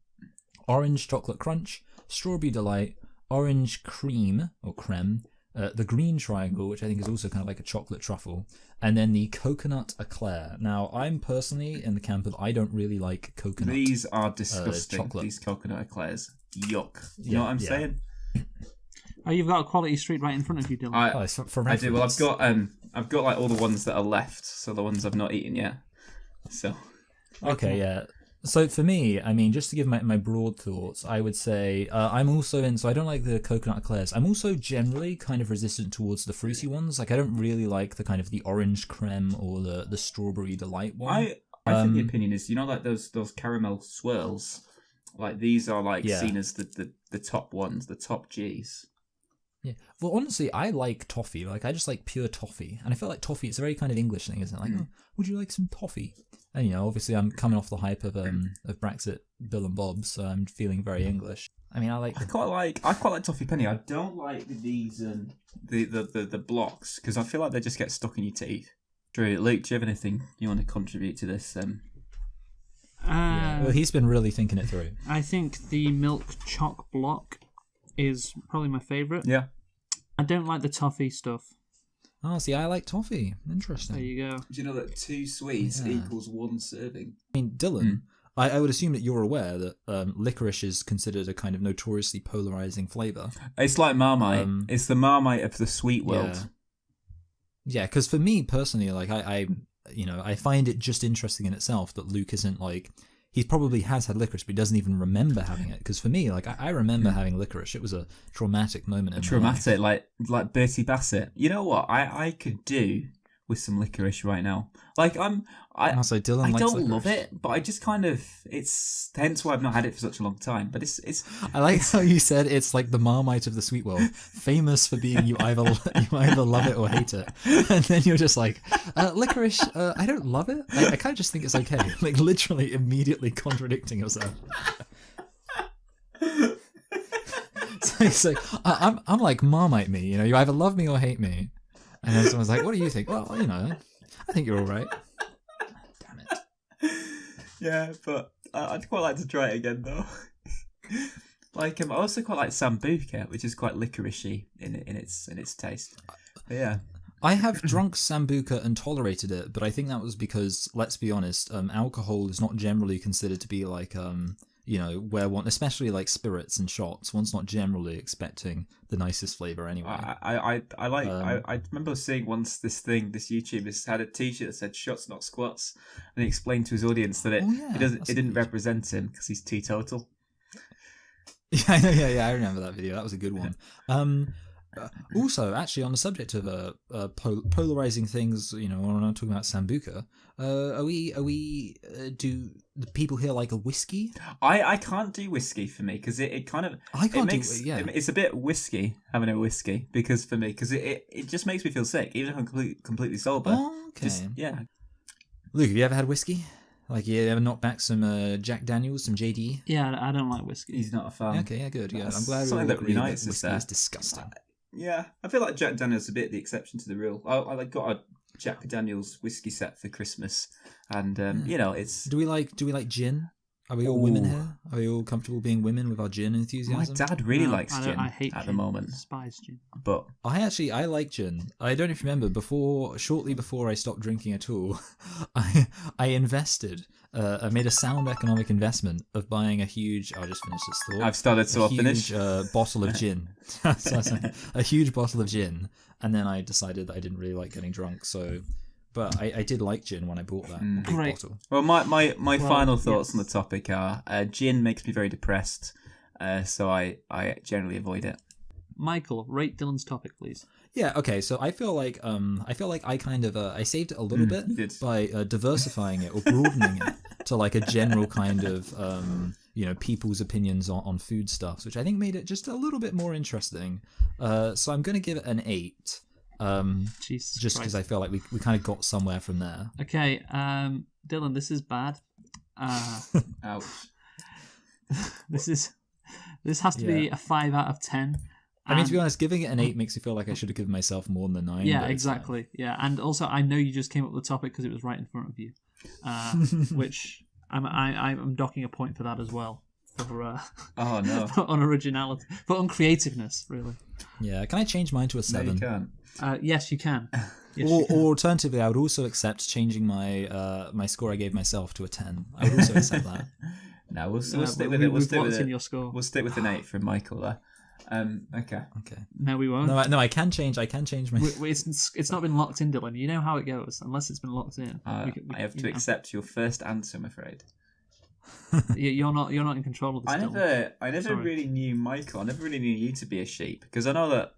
Orange chocolate crunch, strawberry delight, orange cream or creme. The green triangle, which I think is also kind of like a chocolate truffle, and then the coconut eclair. Now, I'm personally in the camp of I don't really like coconut. These are disgusting. Chocolate. These coconut eclairs, yuck. You know what I'm saying? Oh, you've got a quality street right in front of you, Dylan. For reference. I do. Well, I've got like all the ones that are left, so the ones I've not eaten yet. So. Okay, yeah. So for me, I mean, just to give my broad thoughts, I would say I'm also in. So I don't like the coconut eclairs. I'm also generally kind of resistant towards the fruity ones. Like I don't really like the kind of the orange creme or the strawberry delight one. I think the opinion is, like those caramel swirls, like these are like seen as the top ones, the top G's. Yeah. Well, honestly, I like toffee. Like I just like pure toffee, and I feel like toffee. It's a very kind of English thing, isn't it? Like, oh, would you like some toffee? And obviously, I'm coming off the hype of Brexit, Bill and Bob, so I'm feeling very English. I mean, I quite like toffee penny. I don't like these the blocks because I feel like they just get stuck in your teeth. Drew, Luke, do you have anything you want to contribute to this? Well, he's been really thinking it through. I think the milk choc block is probably my favourite. Yeah. I don't like the toffee stuff. Oh, see, I like toffee. Interesting. There you go. Do you know that 2 sweets equals 1 serving? I mean, Dylan, I would assume that you're aware that licorice is considered a kind of notoriously polarizing flavour. It's like Marmite. It's the Marmite of the sweet world. Yeah, because for me personally, like I find it just interesting in itself that Luke isn't like. He probably has had licorice, but he doesn't even remember having it. Because for me, like I remember having licorice. It was a traumatic moment in my life. Traumatic, like Bertie Bassett. You know what? I could do with some licorice right now. Like Also, Dylan I likes don't licorice. love it, but I just kind of it's hence why I've not had it for such a long time. But it's I like how you said it's like the Marmite of the sweet world, famous for being you either love it or hate it, and then you're just like licorice. I don't love it. I kind of just think it's okay. Like literally immediately contradicting yourself. So I'm like Marmite me. You either love me or hate me. And then someone's like, "What do you think?" Well, I think you're all right. Damn it. Yeah, but I'd quite like to try it again though. Like I also quite like sambuca, which is quite licoricey in its taste. But yeah. I have drunk sambuca and tolerated it, but I think that was because, let's be honest, alcohol is not generally considered to be like where one, especially like spirits and shots, one's not generally expecting the nicest flavor anyway. I remember seeing once this YouTuber had a T-shirt that said "Shots not squats," and he explained to his audience that it didn't represent him because he's teetotal. Yeah, I know. Yeah, I remember that video. That was a good one. Also, actually, on the subject of polarizing things, when I'm talking about sambuca, do the people here like a whiskey? I can't do whiskey for me because it kind of it's a bit whiskey having a whiskey because it just makes me feel sick even if I'm completely sober. Oh, okay. Yeah. Luke, have you ever had whiskey? Like, you ever knocked back some Jack Daniels, some JD? Yeah, I don't like whiskey. He's not a fan. Okay, yeah, good. Yeah, I'm glad something that unites us whiskey there. is disgusting. Yeah, I feel like Jack Daniels a bit the exception to the rule. I got a Jack Daniels whiskey set for Christmas, and it's. Do we like gin? Are we all women here? Are we all comfortable being women with our gin enthusiasm? My dad really likes gin. I hate at gin. the moment. Despise gin. But I like gin. I don't know if you remember shortly before I stopped drinking at all, I invested. I made a sound economic investment of buying a huge. I'll just finish this thought. I've started, so I'll finish. Bottle of gin. A huge bottle of gin, and then I decided that I didn't really like getting drunk. So, but I did like gin when I bought that big bottle. Well, my final thoughts on the topic are: gin makes me very depressed, so I generally avoid it. Michael, rate Dylan's topic, please. Yeah, okay, so I feel like I kind of I saved it a little bit by diversifying it or broadening it to like a general kind of people's opinions on foodstuffs, which I think made it just a little bit more interesting. So I'm going to give it an 8. Jesus just because I feel like we kind of got somewhere from there. Okay, Dylan, this is bad. Ouch. This has to be a 5 out of 10. I mean, to be honest, giving it an 8 makes me feel like I should have given myself more than a 9. Yeah, exactly. Yeah, and also I know you just came up with the topic because it was right in front of you, which I'm docking a point for that as well. For oh no, for unoriginality, for uncreativeness, really. Yeah, can I change mine to a 7? No, you can't. Yes, you can. Yes, or alternatively, I would also accept changing my my score I gave myself to a 10. I would also accept that. No, we'll stick with it. We'll stick with it. In your score. We'll stick with an 8 from Michael there. Okay. Okay. No, we won't. No, I can change. I can change my. It's not been locked in, Dylan. You know how it goes. Unless it's been locked in, I have to accept your first answer, I'm afraid. You're not in control of this. I never really knew Michael. I never really knew you to be a sheep because I know that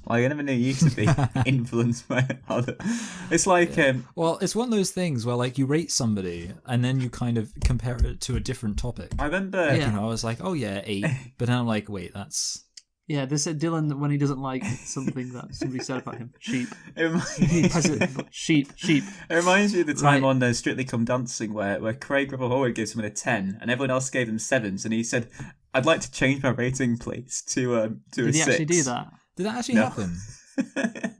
I never knew you to be influenced by other. It's like Well, it's one of those things where like you rate somebody and then you kind of compare it to a different topic. I remember. I was like, oh yeah, 8, but then I'm like, wait, that's. Yeah, this is Dylan when he doesn't like something that somebody said about him. Sheep. Sheep. It reminds me of the time on Strictly Come Dancing where Craig Revel gives someone a 10 and everyone else gave them 7s and he said, "I'd like to change my rating, please, to a 6." Did he actually do that? Did that actually happen?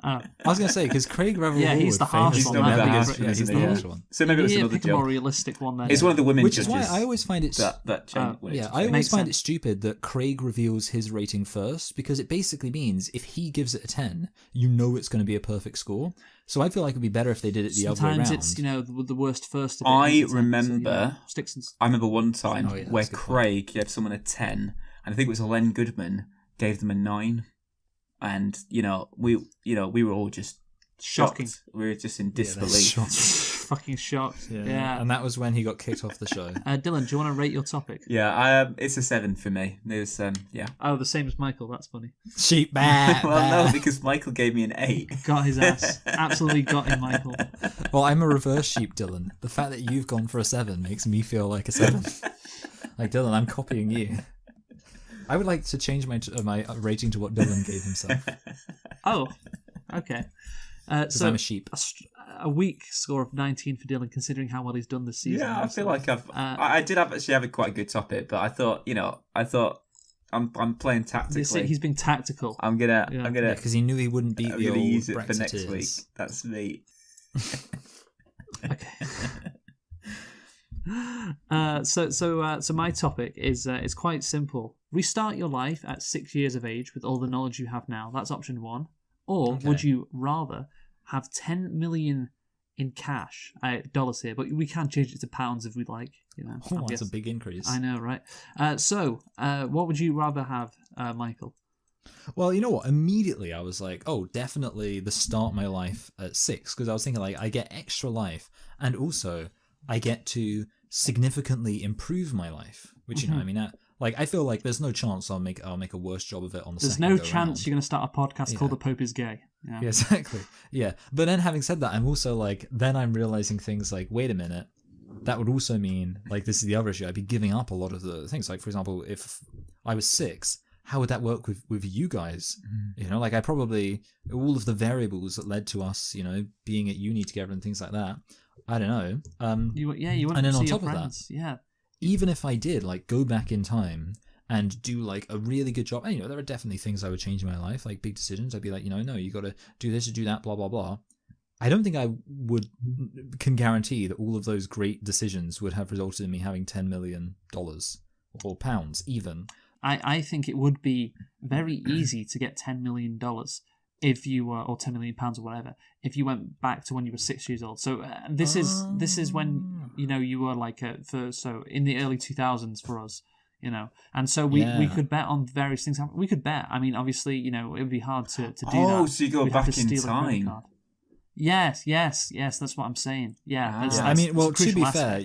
I was going to say, because Craig Revel he's the harsh one. He's the harsh one. So maybe it's another pick a job. more realistic one then. It's one of the women Which judges. is why I always find it... that change. I always find it stupid that Craig reveals his rating first, because it basically means if he gives it a 10, you know it's going to be a perfect score. So I feel like it'd be better if they did it the other way around. Sometimes it's, the worst first. I remember one time where that's a good Craig gave someone a 10, and I think it was Len Goodman gave them a 9. And we were all just shocked. Shocking. We were just in disbelief. Fucking shocked. Yeah. And that was when he got kicked off the show. Dylan, do you want to rate your topic? Yeah, it's a 7 for me. There's yeah. Oh, the same as Michael. That's funny. Sheep bah, Well, no, because Michael gave me an 8. Got his ass. Absolutely got him, Michael. Well, I'm a reverse sheep, Dylan. The fact that you've gone for a 7 makes me feel like a 7. Like, Dylan, I'm copying you. I would like to change my rating to what Dylan gave himself. Oh, okay. So I'm a sheep. A weak score of 19 for Dylan, considering how well he's done this season. Yeah, I feel like I did actually have a quite good topic, but I thought I'm playing tactically. He's being tactical. I'm gonna because he knew he wouldn't beat the old use it Brexiteers. for next week. That's me. Okay. So my topic is quite simple. Restart your life at 6 years of age with all the knowledge you have now. That's option 1. Or would you rather have 10 million in cash, dollars here, but we can change it to pounds if we like. Oh, that's a big increase. I know, right? So what would you rather have, Michael? Well, you know what? Immediately I was like, oh, definitely the start my life at 6, because I was thinking like I get extra life, and also I get to significantly improve my life, which I feel like there's no chance I'll make a worse job of it on the There's second no go chance round. you're going to start a podcast called The Pope is Gay. Yeah, exactly. Yeah, but then having said that, I'm also like, then I'm realizing things like, wait a minute, that would also mean, like, this is the other issue, I'd be giving up a lot of the things. Like, for example, if I was 6, how would that work with you guys? Like, I probably, all of the variables that led to us, being at uni together and things like that, I don't know. You want and to then see on your top of friends. that, even if I did like go back in time and do like a really good job, and there are definitely things I would change in my life, like big decisions. I'd be like, no, you got to do this, to do that, blah blah blah. I don't think I can guarantee that all of those great decisions would have resulted in me having $10 million or pounds even. I think it would be very easy to get $10 million if you were, or £10 million or whatever, if you went back to when you were 6 years old. So this is when you were like so in the early 2000s for us, and so we could bet on various things. We could bet. I mean, obviously, it would be hard to do that. Oh, so you go back in time. Yes, that's what I'm saying. Yeah, I mean, well, to be fair,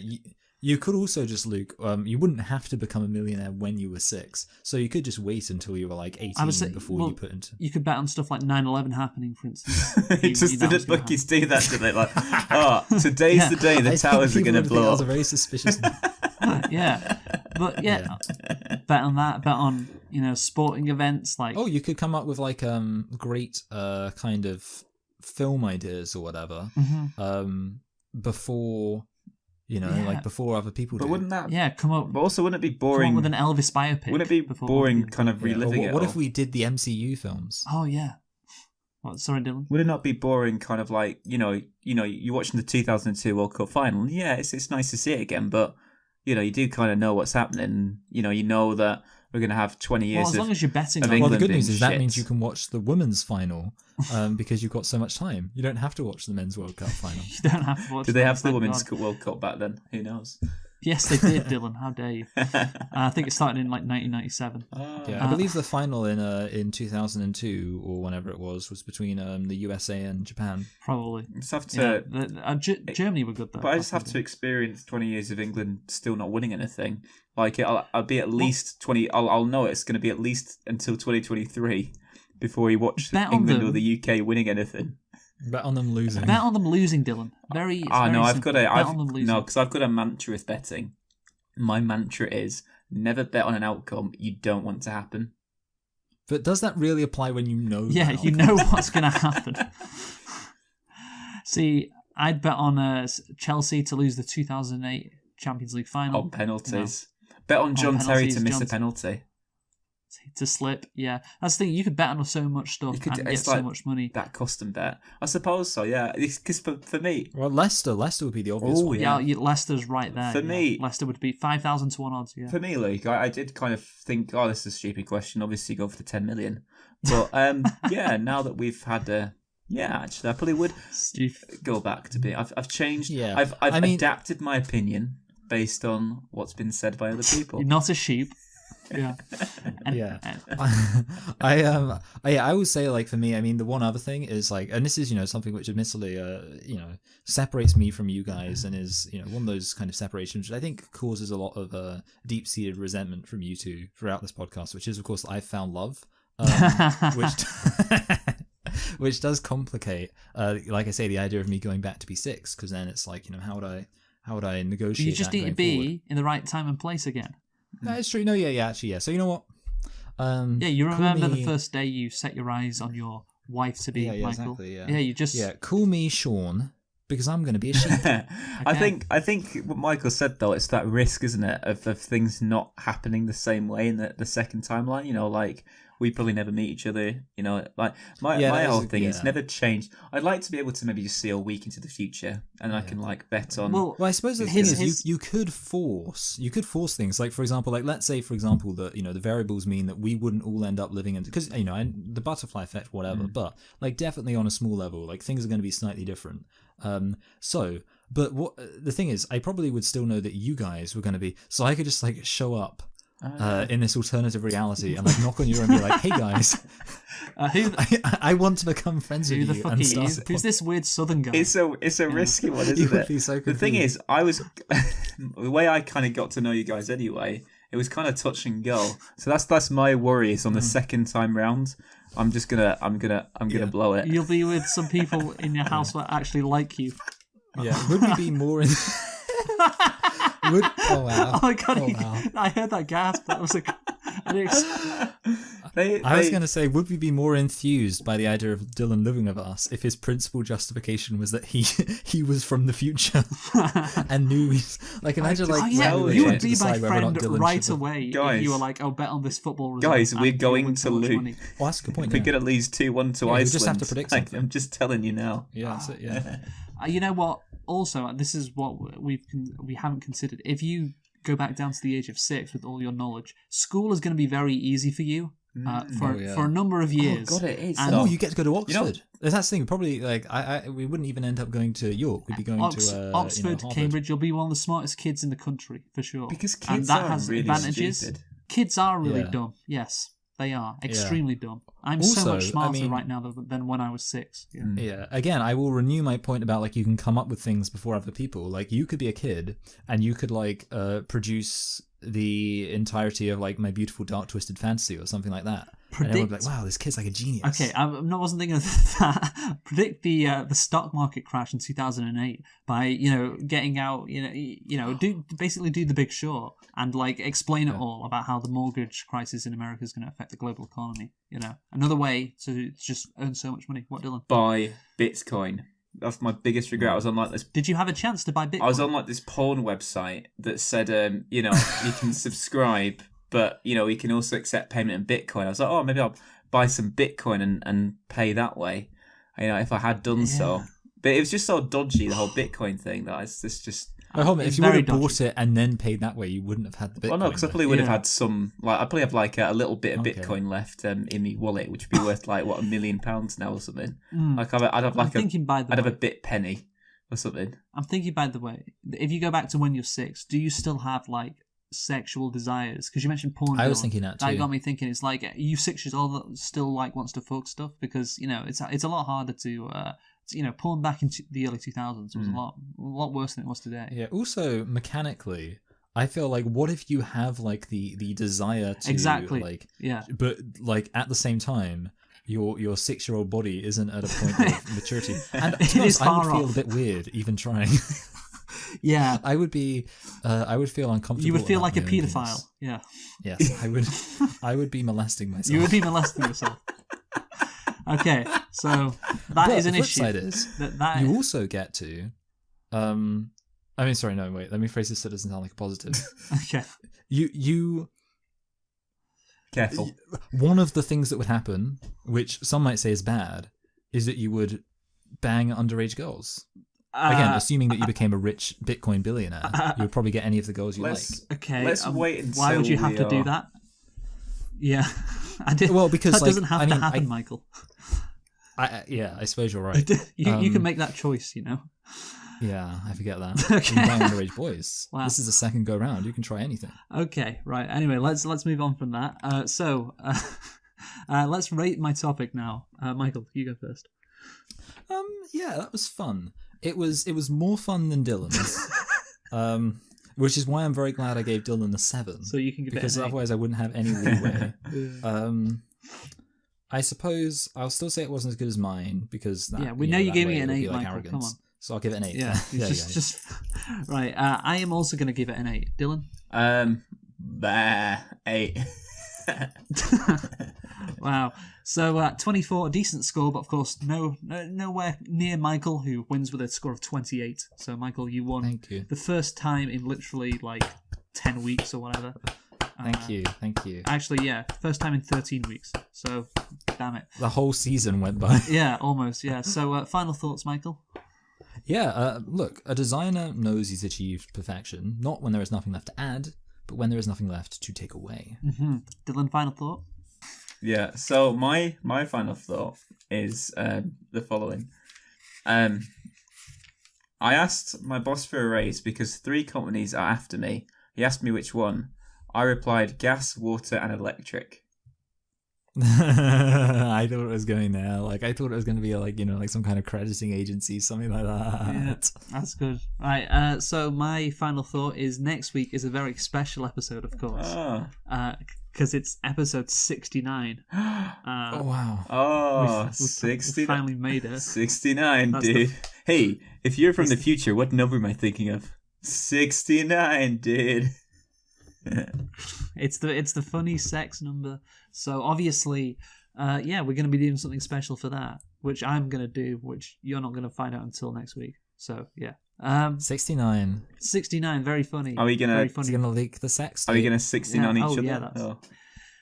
you could also just, Luke, you wouldn't have to become a millionaire when you were 6. So you could just wait until you were like 18 before you put into... You could bet on stuff like 9/11 happening, for instance. Didn't bookies do that, did they? Like, today's the day the towers are going to blow up. That was a very suspicious... Yeah. But bet on that, bet on, sporting events like... Oh, you could come up with like great kind of film ideas or whatever before... like before other people do. But wouldn't that... come up... But also, wouldn't it be boring... Come up with an Elvis biopic. Wouldn't it be boring kind of reliving it? What if we did the MCU films? Oh, yeah. What, sorry, Dylan? Would it not be boring kind of like, you're watching the 2002 World Cup final? Yeah, it's nice to see it again, but, you do kind of know what's happening. You know that we're going to have 20 years as long as you're betting on well, the good news is that means you can watch the women's final because you've got so much time. You don't have to watch the men's World Cup final. You don't have to watch Did they have the women's World Cup back then? Who knows? Yes, they did, Dylan. How dare you? I think it started in like 1997. Yeah, I believe the final in 2002 or whenever it was between the USA and Japan. Probably. I just have to, Germany were good though. but I just have to experience 20 years of England still not winning anything. Like I'll be at least 20. I'll know it's going to be at least until 2023 before we watch England or the UK winning anything. Bet on them losing. Bet on them losing, Dylan. Very. No, I've got a a mantra with betting. My mantra is never bet on an outcome you don't want to happen. But does that really apply when you know? Yeah, you know what's going to happen. See, I'd bet on Chelsea to lose the 2008 Champions League final. On penalties. Bet on John Terry to miss a penalty. To slip, yeah. That's the thing. You could bet on so much stuff and get so much money. That custom bet, I suppose so. Yeah, because for me, well, Leicester would be the obvious one. Yeah, Leicester's right there. For me, Leicester would be 5,000 to 1 odds. Yeah. For me, Luke, I did kind of think, this is a stupid question. Obviously, go for the 10 million. But yeah, now that we've had actually, I probably would go back to be. I've changed. Yeah, I've adapted my opinion based on what's been said by other people. You're not a sheep. Yeah. I would say, like, for me, I mean, the one other thing is, like, and this is, something which admittedly, separates me from you guys and is, one of those kind of separations which I think causes a lot of deep-seated resentment from you two throughout this podcast, which is, of course, I've found love, which does complicate, like I say, the idea of me going back to B6, because then it's like, how would I negotiate? You just need to be in the right time and place again. That is true. No, actually. So you know what? You remember the first day you set your eyes on your wife to be, Michael? Exactly, yeah. Yeah, you just... Yeah, call me Sean, because I'm going to be a sheep. I think what Michael said, though, it's that risk, isn't it, of things not happening the same way in the second timeline, like... We probably never meet each other, like my whole thing is never changed. I'd like to be able to maybe just see a week into the future and I can like bet on. Well, I suppose the thing is you could force things. Like, for example, let's say, for example, that, the variables mean that we wouldn't all end up living in, because, and the butterfly effect, whatever, but like definitely on a small level, like things are going to be slightly different. But what the thing is, I probably would still know that you guys were going to be, so I could just like show up in this alternative reality and like knock on your door and be like, hey guys, I want to become friends with you. And start who's this weird southern guy? It's a risky one, isn't it? So the thing is, the way I kind of got to know you guys anyway, it was kind of touch and go. So that's my worry is on the second time round. I'm gonna blow it. You'll be with some people in your house that actually like you. Yeah, would we be more in? Oh wow! Oh my god! Wow. I heard that gasp. That was I was going to say, would we be more enthused by the idea of Dylan living with us if his principal justification was that he was from the future and knew like imagine you would be my friend right away if you were like, bet on this football result. Guys, we're going to lose. Well, that's a good point. We're going to lose 2-1 to Iceland. We just have to predict something. I'm just telling you now. Yeah, that's it. Yeah. You know what? Also, this is what we haven't considered. If you go back down to the age of 6 with all your knowledge, school is going to be very easy for you for a number of years. Oh god, it is. And you get to go to Oxford. That's the thing. Probably like we wouldn't even end up going to York. We'd be going to Oxford, Cambridge. You'll be one of the smartest kids in the country for sure. Because kids has really advantages. Stupid. Kids are really dumb. Yes. They are extremely dumb. I'm also, so much smarter right now than when I was 6. Yeah. Again, I will renew my point about like you can come up with things before other people. Like you could be a kid and you could like produce the entirety of like My Beautiful Dark Twisted Fantasy or something like that. And everyone would be like, wow, this kid's like a genius. Okay, I wasn't thinking of that. Predict the stock market crash in 2008 by getting out do the Big Short and like explain it all about how the mortgage crisis in America is going to affect the global economy. Another way to just earn so much money. What, Dylan? Buy Bitcoin. That's my biggest regret. I was on like this. Did you have a chance to buy Bitcoin? I was on like this porn website that said, you can subscribe, but you can also accept payment in Bitcoin. I was like, oh, maybe I'll buy some Bitcoin and pay that way. If I had done so, but it was just so dodgy, the whole Bitcoin thing. That it's just. If you would have bought it and then paid that way, you wouldn't have had the Bitcoin. Well, no, because I probably would have had some. Like, I probably have like a little bit of Bitcoin left in my wallet, which would be worth like £1 million now or something. Like I'd have like I'd have a bit penny, or something. I'm thinking, by the way, if you go back to when you're 6, do you still have like sexual desires? Because you mentioned porn. I was Dylan. thinking that too. That got me thinking. It's like, are you 6 years old that still like wants to fuck stuff? Because it's a lot harder to porn back in the early 2000s was a lot worse than it was today. Yeah. Also, mechanically, I feel like, what if you have like the desire to Exactly. Yeah. but like at the same time, your 6-year-old body isn't at a point of maturity, and to be honest, I would feel a bit weird even trying. Yeah. I would feel uncomfortable. You would feel like a about my own paedophile. penis. Yeah. Yes, I would. I would be molesting myself. You would be molesting yourself. Okay, so that is an issue. The flip side is you also get to. I mean, sorry, no, wait. Let me phrase this so it doesn't sound like a positive. Okay. You. Careful. One of the things that would happen, which some might say is bad, is that you would bang underage girls. Again, assuming that you became a rich Bitcoin billionaire, you would probably get any of the girls you like. Okay. Let's wait until why would you have to do that? Yeah. Well, because that doesn't have to happen, Michael. I suppose you're right. You can make that choice, Yeah, I forget that. Okay. You can bang underage boys. Wow. This is the second go round. You can try anything. Okay, right. Anyway, let's move on from that. Let's rate my topic now. Michael, you go first. Yeah, that was fun. It was more fun than Dylan's. Which is why I'm very glad I gave Dylan a 7. So you can give because it an 8. otherwise I wouldn't have any leeway. I suppose I'll still say it wasn't as good as mine because we know you're giving way it an it'll 8, be like Michael. arrogance. Come on. So I'll give it an 8. Yeah, just right. I am also going to give it an 8. Dylan? 8. Wow. So 24, a decent score, but of course nowhere near Michael, who wins with a score of 28. So Michael, you won. Thank you. The first time in literally like 10 weeks or whatever. Thank you. Actually, yeah, first time in 13 weeks. So, damn it. The whole season went by. Yeah, almost. Yeah. So, final thoughts, Michael? Yeah. Look, a designer knows he's achieved perfection, not when there is nothing left to add, but when there is nothing left to take away. Mm-hmm. Dylan, final thought? Yeah, so my final thought is the following. I asked my boss for a raise because 3 companies are after me. He asked me which one. I replied gas, water, and electric. I thought it was going there. Like, I thought it was going to be like some kind of crediting agency, something like that. Yeah, that's good. Right, so my final thought is next week is a very special episode, of course. Because it's episode 69. Oh, wow. We've 69. finally made it. 69, dude. Hey, if you're from the future, what number am I thinking of? 69, dude. It's the funny sex number. So obviously, we're going to be doing something special for that, which I'm going to do, which you're not going to find out until next week. So yeah. 69. 69, very funny. Are we gonna leak the sex tape? Are we gonna 69 each other? Yeah,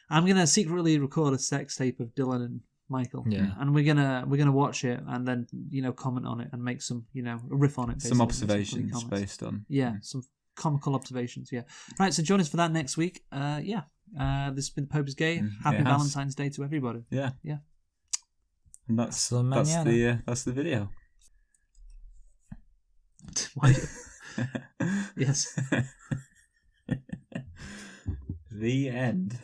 I'm gonna secretly record a sex tape of Dylan and Michael. Yeah. And we're gonna watch it and then comment on it and make some a riff on it. Some observations based on some comical observations. Yeah. Right. So join us for that next week. This has been Pope is Gay. Happy Valentine's Day to everybody. Yeah. Yeah. And that's the video. Why? Yes. The end.